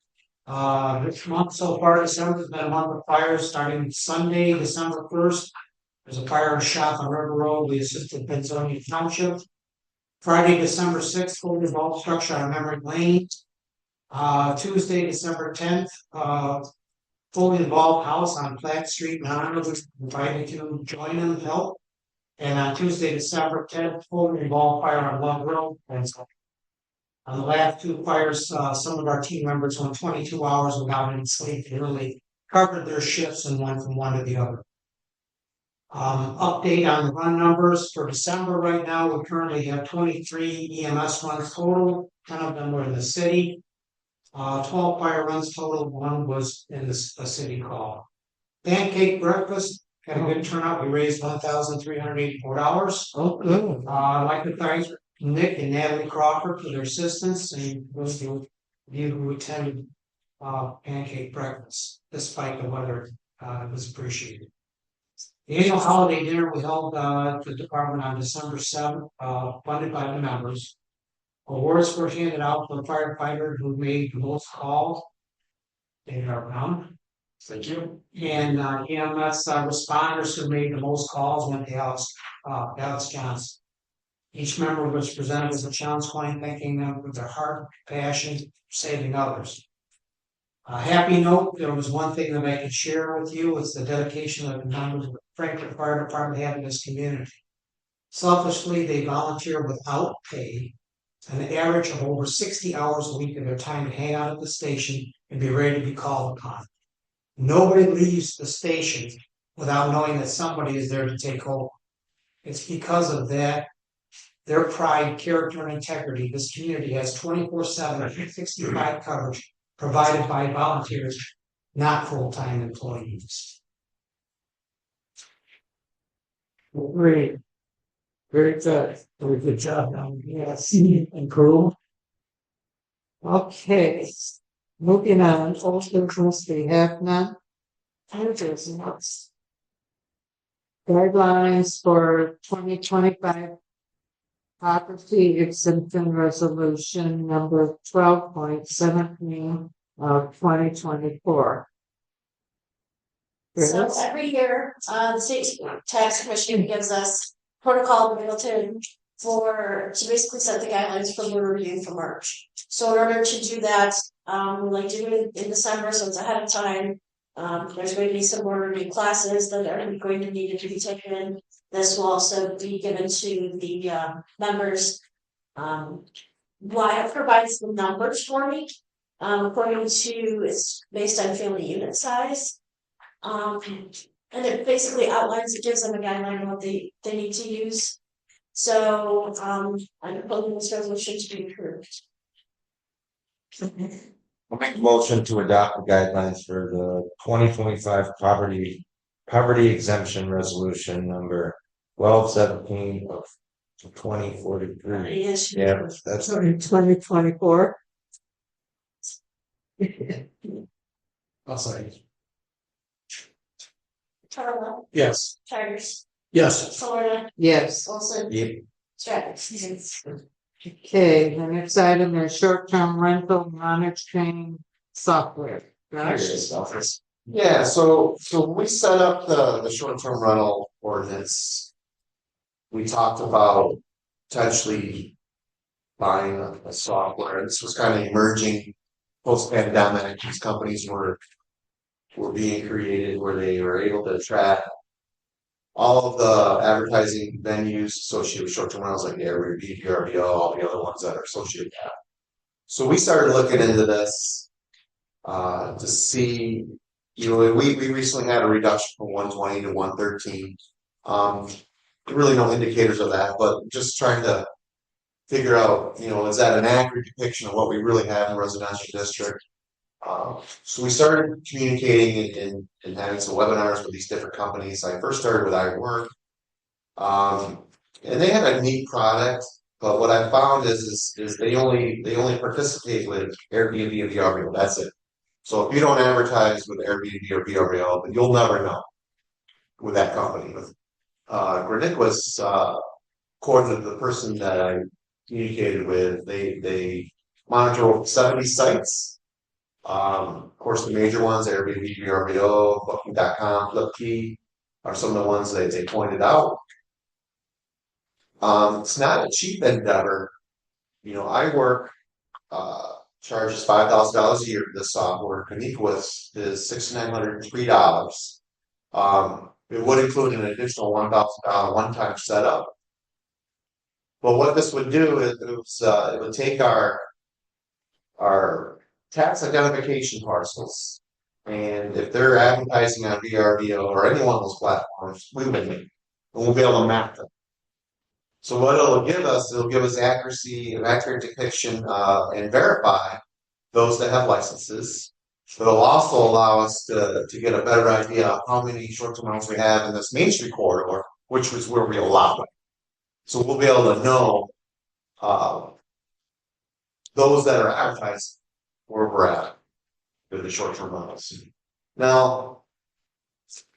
This month so far, December has been a month of fires starting Sunday, December 1st. There's a fire shop on River Road. We assisted Pennsylvania Township. Friday, December 6th, fully involved structure on Memory Lane. Tuesday, December 10th, fully involved house on Platt Street in Honor, invited to join and help. And on Tuesday, December 10th, fully involved fire on Love Road. And so on the last 2 fires, some of our team members went 22 hours without any sleep. They really covered their shifts and went from one to the other. Update on the run numbers for December right now. We currently have 23 EMS runs total. 10 of them were in the city. 12 fire runs total. 1 was in a city call. Pancake breakfast had a good turnout. We raised $1,384. Oh, good. I'd like to thank Nick and Natalie Crawford for their assistance and those of you who attended pancake breakfast despite the weather. It was appreciated. The annual holiday dinner we held at the department on December 7th, funded by the members. Awards were handed out to the firefighter who made the most calls. They are around. Thank you. And EMS responders who made the most calls went to Alex Johnson. Each member was presented with a challenge coin, thanking them for their heart, passion, saving others. A happy note, there was one thing that I could share with you. It's the dedication of the members of the Frankfort Fire Department have in this community. Selfishly, they volunteer without pay, an average of over 60 hours a week of their time to hang out at the station and be ready to be called upon. Nobody leaves the station without knowing that somebody is there to take over. It's because of that, their pride, character, and integrity. This community has 24/7, 365 coverage provided by volunteers, not full-time employees. Great. Very good. Very good job, Don. Yes. And crew. Okay, moving on, old business, we have none. New business. Guidelines for 2025 property exemption resolution number 12.17 of 2024. So every year, the state tax commission gives us protocol bulletin to basically set the guidelines for board review for March. So in order to do that, we like to do it in December, so it's ahead of time. There's going to be some board review classes that are going to need to be taken. This will also be given to the members. Wyatt provides the numbers for me, according to, it's based on family unit size. And it basically outlines, it gives them a guideline on what they need to use. So, I'm proposing this resolution to be approved. I'll make a motion to adopt the guidelines for the 2025 poverty exemption resolution number 1217 of 2043. Yes. Yeah, that's In 2024. I'll say. Charlie, Yes. Charters, Yes. Florida, Yes. Olson, yep. Stratus. Okay, the next item is short-term rental monitoring software. Josh? Yeah, so when we set up the short-term rental ordinance, we talked about potentially buying a software, and this was kind of emerging post-pandemic. These companies were being created where they were able to track all of the advertising venues associated with short-term rentals, like Airbnb, VRBO, all the other ones that are associated with that. So we started looking into this to see, we recently had a reduction from 120 to 113. Really no indicators of that, but just trying to figure out, is that an accurate depiction of what we really have in the residential district? So we started communicating and having some webinars with these different companies. I first started with iWork, and they had a neat product, but what I found is they only participate with Airbnb and VRBO. That's it. So if you don't advertise with Airbnb or VRBO, then you'll never know with that company. With Granick according to the person that I communicated with, they monitor over 70 sites. Of course, the major ones, Airbnb, VRBO, Booking.com, Flipkey, are some of the ones that they pointed out. It's not a cheap endeavor. iWork charges $5,000 a year for this software. Coniquus is $6,903. It would include an additional $1,000 one-time setup. But what this would do is it would take our tax identification parcels, and if they're advertising on VRBO or any one of those platforms, we would make, and we'll be able to map them. So what it'll give us accuracy, an accurate depiction, and verify those that have licenses. But it'll also allow us to get a better idea of how many short-term rentals we have in this Main Street corridor, which was where we allow it. So we'll be able to know those that are advertised where we're at with the short-term rentals. Now,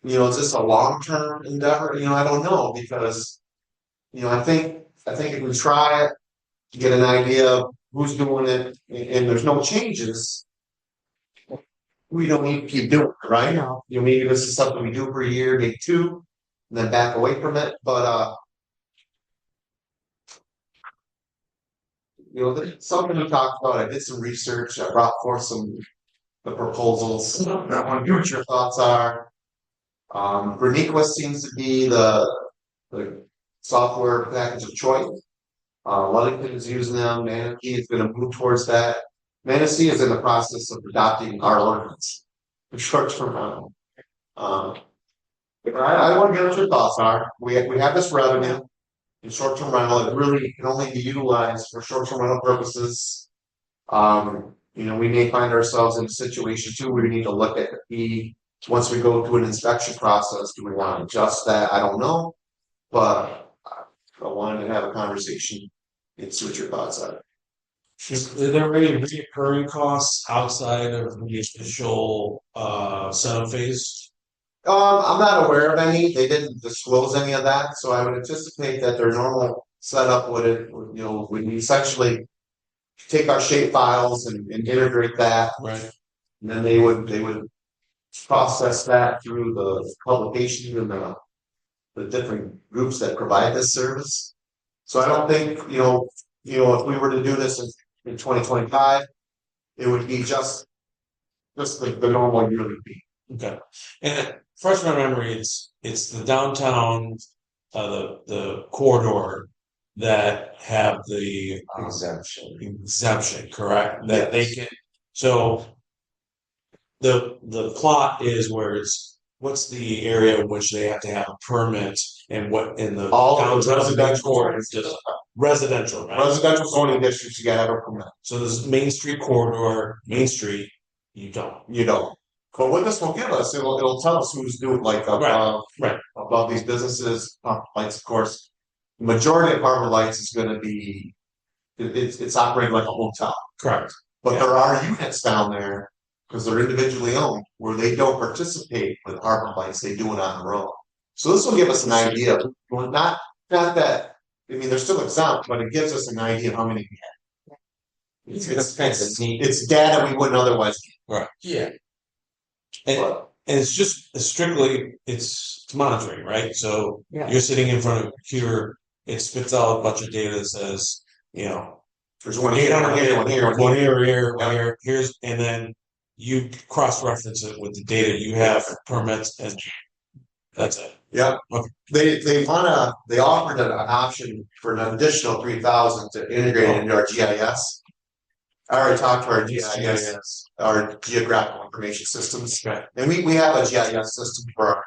is this a long-term endeavor? I don't know, because I think if we try it, to get an idea of who's doing it, and there's no changes, we don't need to keep doing it, right? Maybe this is something we do for a year, maybe two, and then back away from it. But something we talked about. I did some research. I brought forth the proposals. I want to hear what your thoughts are. Graniquus seems to be the software package of choice. Ludington is using them. Manatee is going to move towards that. Manatee is in the process of adopting our ordinance for short-term rental. I want to hear what your thoughts are. We have this revenue in short-term rental. It really can only be utilized for short-term rental purposes. We may find ourselves in a situation too where we need to look at the fee once we go through an inspection process. Do we want to adjust that? I don't know, but I wanted to have a conversation and see what your thoughts are. Is there any recurring costs outside of the initial setup phase? I'm not aware of any. They didn't disclose any of that, so I would anticipate that their normal setup would essentially take our shape files and integrate that, Right. and then they would process that through the publication and the different groups that provide this service. So I don't think, if we were to do this in 2025, it would be just the normal yearly fee. Okay. And fresh in my memory, it's the downtown, the corridor that have the exemption, correct? That they can. So the plot is where what's the area in which they have to have a permit and what in the All of the downtown residential corridor is just residential, right? Residential zoning districts, you gotta have a permit. So this Main Street corridor, Main Street, you don't. You don't. But what this will give us, it'll tell us who's doing Right. above these businesses, lights, of course. Majority of Harbor Lights is gonna be, it's operating like a hotel. Correct. But there are units down there, because they're individually owned, where they don't participate with Harbor Lights, they do it on their own. So this will give us an idea, not that, they're still exempt, but it gives us an idea of how many we have. It's data we wouldn't otherwise get. Right. Yeah. And But it's just strictly it's monitoring, right? So Yeah. you're sitting in front of a computer, it spits out a bunch of data that says, there's one here, one here, one here, one here, here's, and then you cross-reference it with the data you have, permits, and that's it. Yeah. Okay. They offered an option for an additional 3,000 to integrate into our GIS. I already talked to our GIS, our geographical information systems, Okay. and we have a GIS system for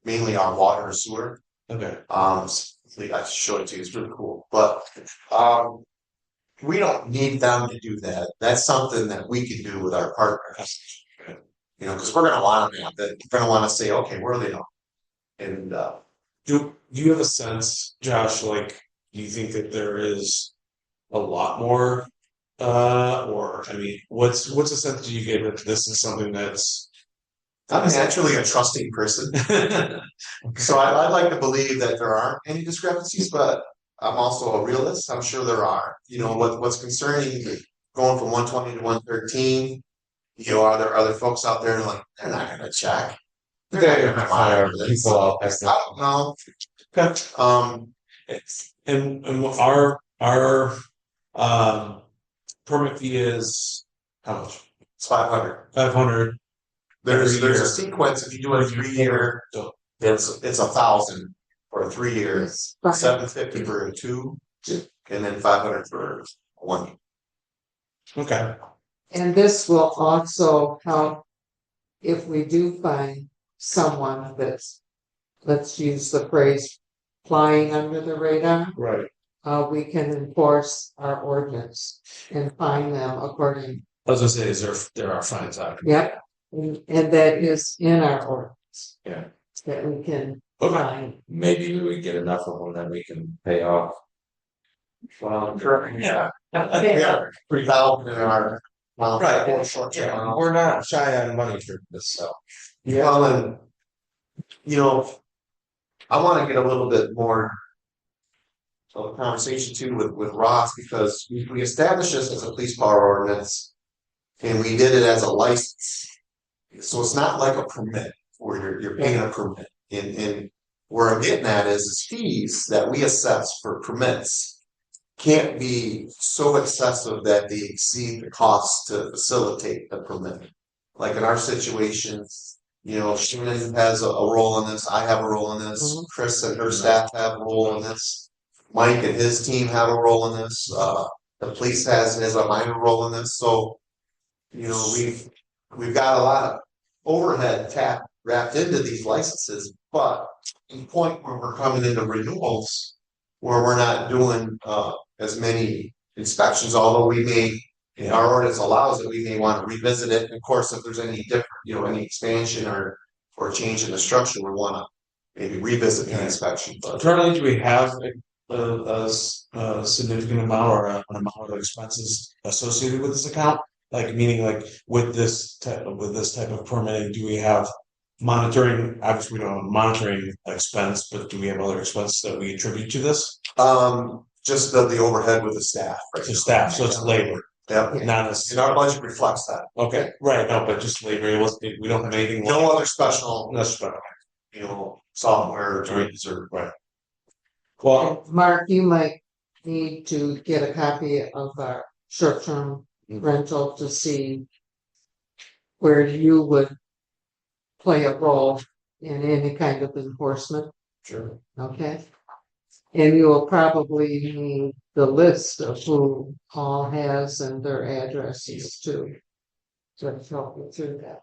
mainly our water and sewer. Okay. I showed it to you, it's really cool, but we don't need them to do that. That's something that we can do with our partners. Because we're gonna want them, we're gonna want to say, okay, where are they on? And Do you have a sense, Josh, like, do you think that there is a lot more, what's the sense do you get that this is something that's I'm naturally a trusting person. So I'd like to believe that there aren't any discrepancies, but I'm also a realist. I'm sure there are. What's concerning going from 120 to 113, are there other folks out there like, they're not gonna check. They're not gonna fire people out there. I don't know. and our permit fee is how much? It's 500. 500. There's Every a year. sequence. If you do a 3-year, it's 1,000 for a 3 years, 750 for a 2, and then 500 for 1. Okay. And this will also help if we do find someone that's, let's use the phrase, flying under the radar. Right. We can enforce our ordinance and fine them according. I was gonna say, there are fines out. Yep, and that is in our ordinance. Yeah. That we can Okay. fine. Maybe we get enough of them that we can pay off. Well, sure. Yeah. Yeah, 3,000 in our. Right. Short Yeah, term. we're not shy on money for this, so. Well, and I want to get a little bit more of a conversation too with Ross, because we established this as a police power ordinance, and we did it as a license. So it's not like a permit where you're paying a permit. And where I'm getting at is fees that we assess for permits can't be so excessive that they exceed the cost to facilitate the permit. Like in our situation, Shannon has a role in this, I have a role in this, Chris and her staff have a role in this, Mike and his team have a role in this, the police has a minor role in this, so we've got a lot of overhead wrapped into these licenses, but to the point where we're coming into renewals where we're not doing as many inspections, although we may, our ordinance allows it, we may want to revisit it. Of course, if there's any different, any expansion or change in the structure, we want to maybe revisit the inspection. But Currently, do we have a significant amount or an amount of expenses associated with this account? Like meaning like with this type of permitting, do we have monitoring? Obviously, we don't have a monitoring expense, but do we have other expenses that we attribute to this? Just the overhead with the staff. Right? To staff, so it's labor, Yep. not And as, our budget reflects that. okay, right, no, but just labor, we don't have anything. No other special, No special. software or joints or. Right. Well, Mark, you might need to get a copy of our short-term rental to see where you would play a role in any kind of enforcement, sure, okay? And you will probably need the list of who Paul has and their addresses too, to help you through that.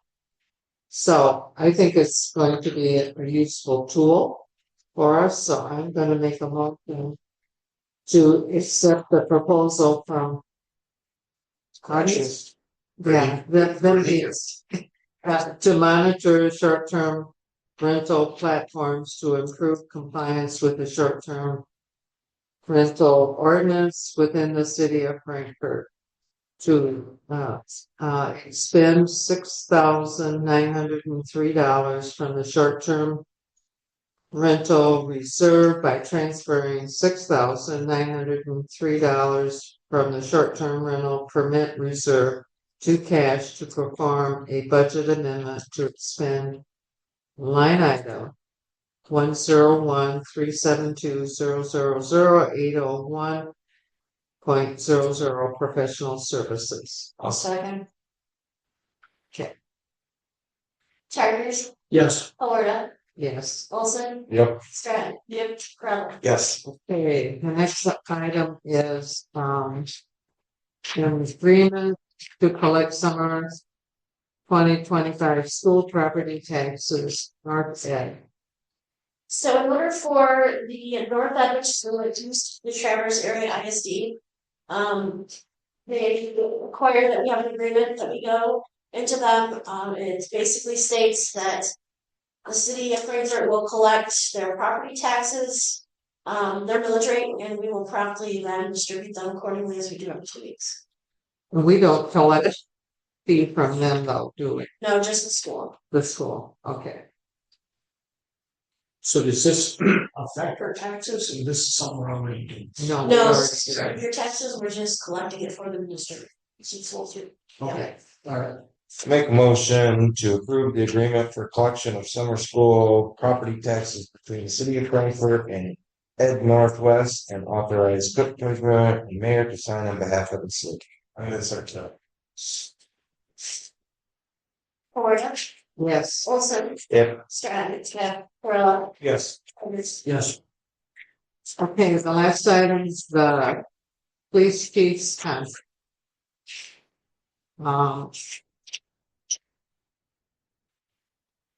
So I think it's going to be a useful tool for us, so I'm gonna make a motion to accept the proposal from corrections, yeah, to monitor short-term rental platforms to improve compliance with the short-term rental ordinance within the city of Frankfurt. To expend $6,903 from the short-term rental reserve by transferring $6,903 from the short-term rental permit reserve to cash to perform a budget amendment to expend line item 101-372-000-801.00 professional services. I'll second. Okay. Charters, Yes. Alberta, Yes. Olson, yep, Stratton. Yep. Crowell. yes, Okay, the next item is an agreement to collect summer 2025 school property taxes, North Ed. So in order for the North Edward School, it used the Traverse Area ISD. They require that we have an agreement that we go into them. It basically states that the city of Frankfurt will collect their property taxes, their millage rate, and we will promptly then distribute them accordingly as we do every 2 weeks. We don't collect a fee from them though, do we? No, just the school. The school, okay. So does this affect our taxes, or this is something we're already doing? No. No, we're- your taxes, we're just collecting it for the district. It's full too. Okay, all right. make a motion to approve the agreement for collection of summer school property taxes between the city of Frankfurt and Ed Northwest, and authorize clerk treasurer and mayor to sign on behalf of the city. I'm gonna start to. Alberta, Yes, Olson, Yep, Stratton. Yeah. Crowell. Yes, Charters. Yes. okay, the last item is the police chief's contract.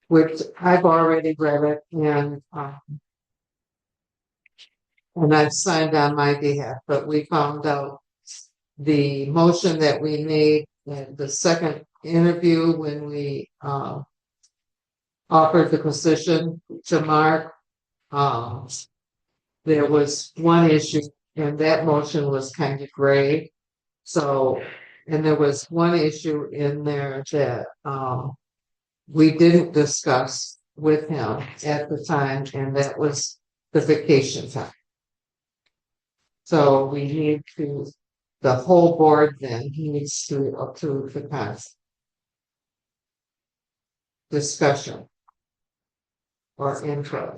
Which I've already read it and I've signed on my behalf, but we found out the motion that we made at the second interview when we offered the position to Mark. There was one issue and that motion was kind of gray. So, and there was one issue in there that we didn't discuss with him at the time, and that was the vacation time. So we need to, the whole board then needs to approve the contract. Discussion. Or intro.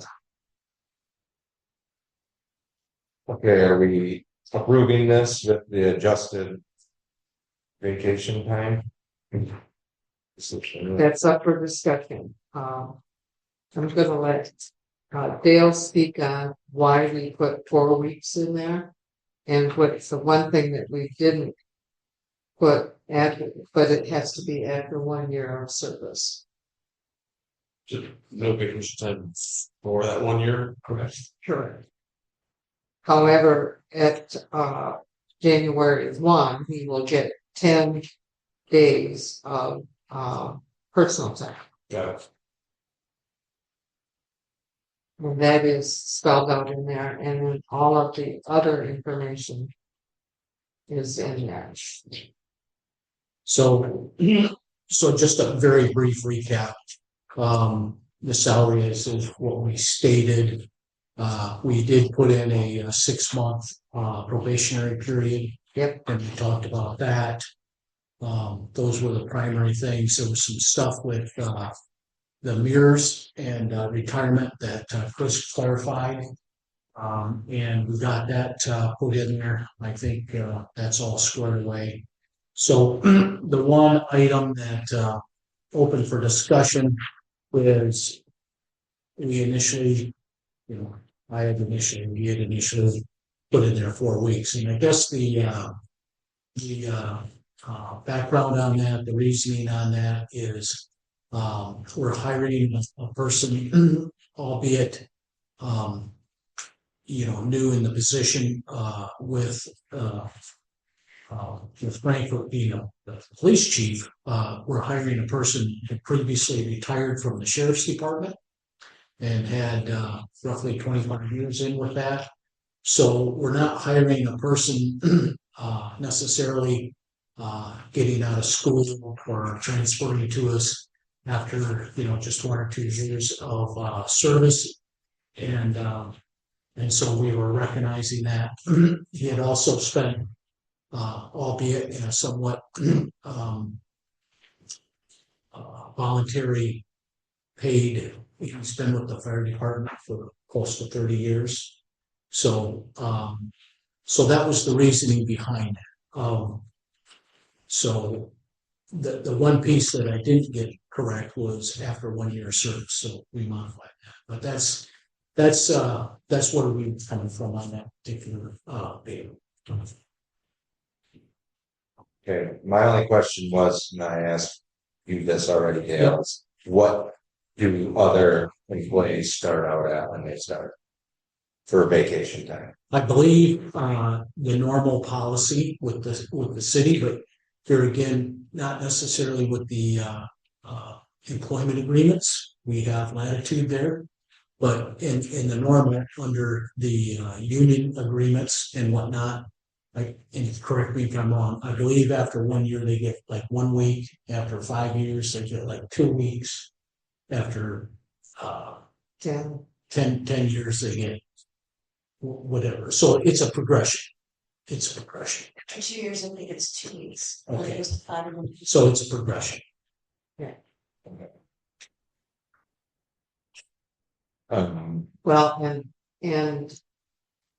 okay, are we approving this with the adjusted vacation time? That's up for discussion. I'm gonna let Dale speak on why we put 4 weeks in there. And what's the one thing that we didn't put after, but it has to be after 1 year of service. just no vacation time for that 1 year. Correct. Correct. However, at January 1, he will get 10 days of personal time. Got it. And that is spelled out in there, and then all of the other information is in there. So, so just a very brief recap. The salary is what we stated. We did put in a 6-month probationary period. Yep. And we talked about that. Those were the primary things. There was some stuff with the mirrors and retirement that Chris clarified. And we got that put in there. I think that's all squared away. So the one item that open for discussion is we initially, we had initially put in there 4 weeks. And I guess the background on that, the reasoning on that is we're hiring a person, albeit new in the position with Frankfurt being the police chief. We're hiring a person who previously retired from the sheriff's department and had roughly 25 years in with that. So we're not hiring a person necessarily getting out of school or transferring to us after just 1 or 2 years of service, and so we were recognizing that. He had also spent, albeit in a somewhat voluntary paid, he's been with the fire department for close to 30 years. So so that was the reasoning behind it. So the one piece that I didn't get correct was after 1 year of service, so we modified that. But that's where we were coming from on that particular paper. Okay, my only question was, and I asked you this already, Dale, is what do other employees start out at when they start for vacation time? I believe the normal policy with the city, but here again, not necessarily with the employment agreements. We have latitude there, but in the normal, under the union agreements and whatnot, and correct me if I'm wrong, I believe after 1 year they get like 1 week. After 5 years they get like 2 weeks. After 10 years they get whatever. So it's a progression. For 2 years, I think it's 2 weeks. Okay. Then it goes to 5 and then- So it's a progression. Well, and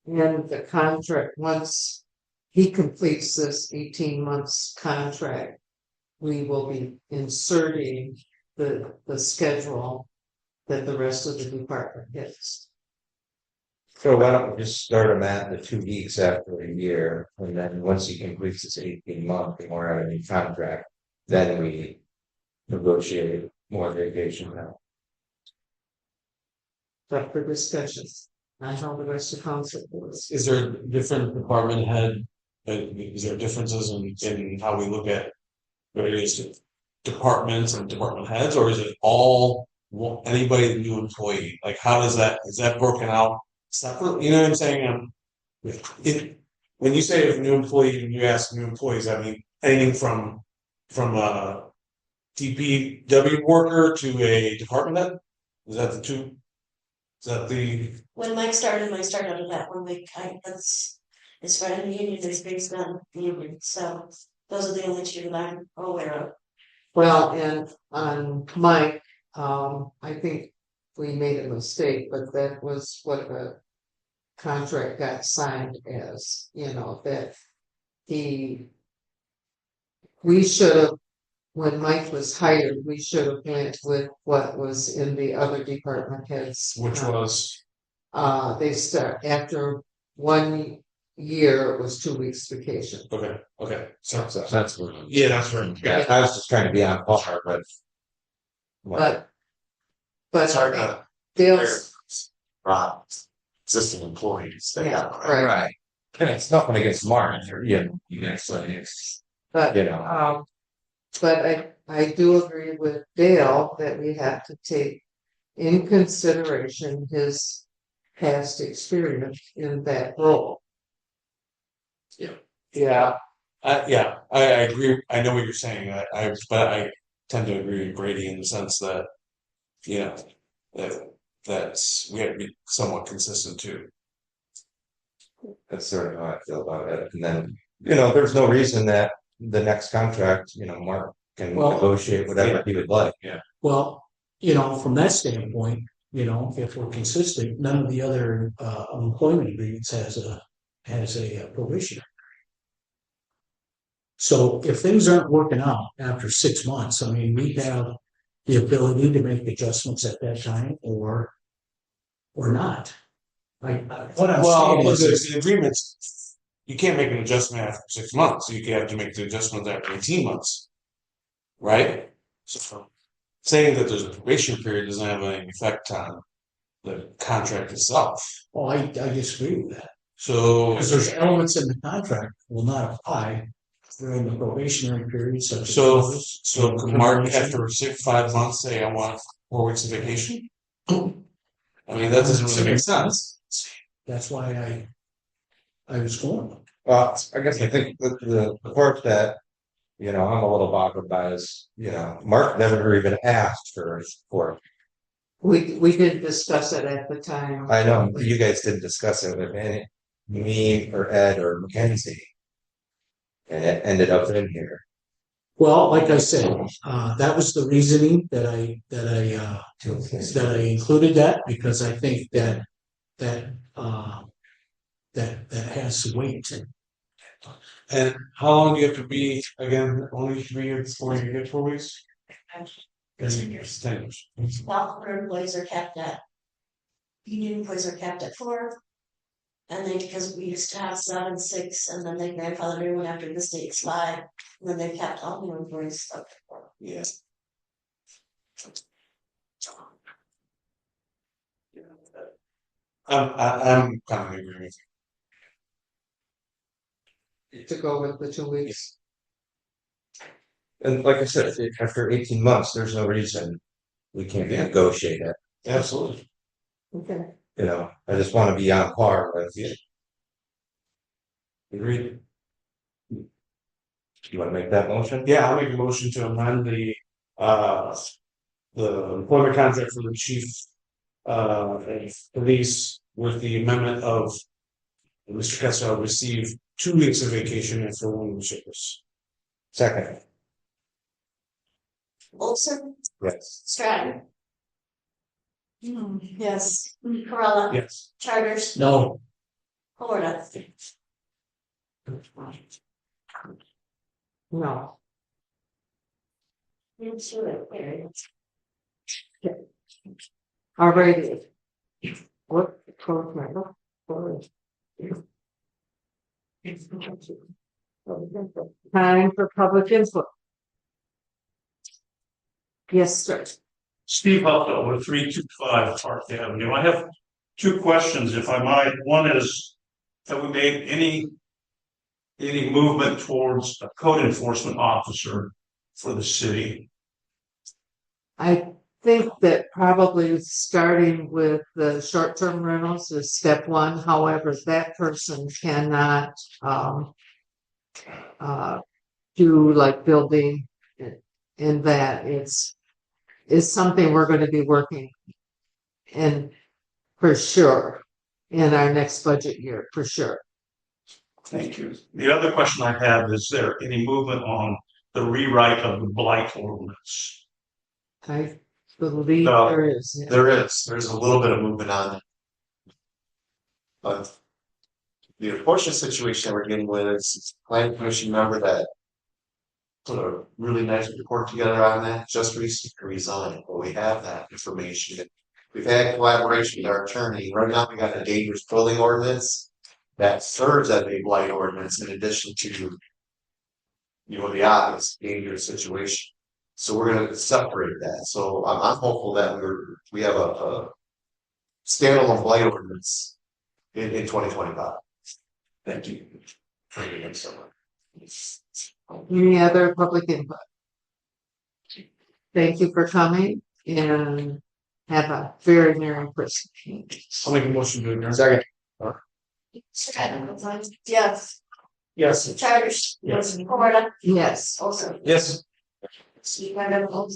the contract, once he completes this 18 months contract, we will be inserting the schedule that the rest of the department gets. So why don't we just start him at the 2 weeks after a year, and then once he completes his 18-month and we're at a new contract, then we negotiate more vacation now. Up for discussion. I know the rest of council was. Is there different department head? Is there differences in how we look at various departments and department heads, or is it all anybody new employee? Like, how is that broken out separate? You know what I'm saying? When you say a new employee, when you ask new employees, I mean anything from a DPW worker to a department head. Is that the two? Is that the? When Mike started out of that 1 week. That's as far as the union is based on the union. So those are the only two that I'm aware of. Well, and on Mike, I think we made a mistake, but that was what the contract got signed as, that we should have, when Mike was hired, we should have went with what was in the other department heads. Which was? They start after 1 year, it was 2 weeks vacation. Okay. So That's what. yeah, that's right. Yeah, I was just trying to be on par, but. But It's hard to Dale's, existing employees. They Yeah, got right. Right. And it's nothing against Martin, you guys, but but I do agree with Dale that we have to take in consideration his past experience in that role. Yeah, I agree. I know what you're saying. But I tend to agree with Brady in the sense that, you know, that's we have to be somewhat consistent too. That's sort of how I feel about it. And then, there's no reason that the next contract, Mark can Well, negotiate whatever he would like. Well, from that standpoint, if we're consistent, none of the other employment agreements has a probationary. So if things aren't working out after 6 months, I mean, we have the ability to make adjustments at that time or not. What I'm Well, saying is, the agreements, you can't make an adjustment after 6 months. You have to make the adjustment after 18 months, right? So saying that there's a probation period doesn't have any effect on the contract itself. oh, I disagree with that. So Because there's elements in the contract will not apply during the probationary period, such as So, notice so and could Mark termination. after 5 months say I want 4 weeks of vacation? I mean, that doesn't really make sense. That's why I was going. Well, I guess I think the part that, I'm a little boggled by is, Mark never even asked for. We did discuss it at the time. I know you guys didn't discuss it with me or Ed or Mackenzie. And it ended up in here. Well, like I said, that was the reasoning that I included that because I think that has to wait. And how long do you have to be again? Only 3 years before you get 4 weeks? 10 years. 10 years. Health employees are capped at. Union employees are capped at 4. And then because we used to have 7, 6, and then they grandfathered everyone after this date expired, and then they capped all new employees up to 4. Yeah. I'm kind of agreeing with To go with the 2 weeks. And like I said, after 18 months, there's no reason we can't negotiate it. you. Absolutely. Okay. I just want to be on par with you. Agreed. You want to make that motion? Yeah, I'll make a motion to amend the employment contract for the chief of police with the amendment of Mr. Kessler receive 2 weeks of vacation after 1 week service. Second. Olson, Yes. Stratton. Yes. Corella. Yes. Charters. No, Florida. No. All righty. What? Time for public input. Yes, sir. Steve Hutto with 325 Park Avenue. I have 2 questions, if I might. One is, have we made any movement towards a code enforcement officer for the city? I think that probably starting with the short-term rentals is step 1. However, that person cannot do like building in that. It's something we're going to be working in for sure in our next budget year, for sure. Thank you. The other question I have is there any movement on the rewrite of the blight ordinance? I believe No, there is. Yeah. There's a little bit of movement on it. But the unfortunate situation that we're getting with is planning commission member that put a really nice report together on that, just recently resigned, but we have that information. We've had collaboration with our attorney. Right now, we got a dangerous building ordinance that serves as a blight ordinance in addition to, the obvious dangerous situation. So we're gonna separate that. So I'm hopeful that we have a standalone blight ordinance in 2025. Thank you. Thank so much. Any other public input? Thank you for coming, and have a very Merry Christmas. I'll make a motion to adjourn. Second. Yes. Yes. Charters. Yes. Florida. Yes. Also. Yes. Steve, I don't know.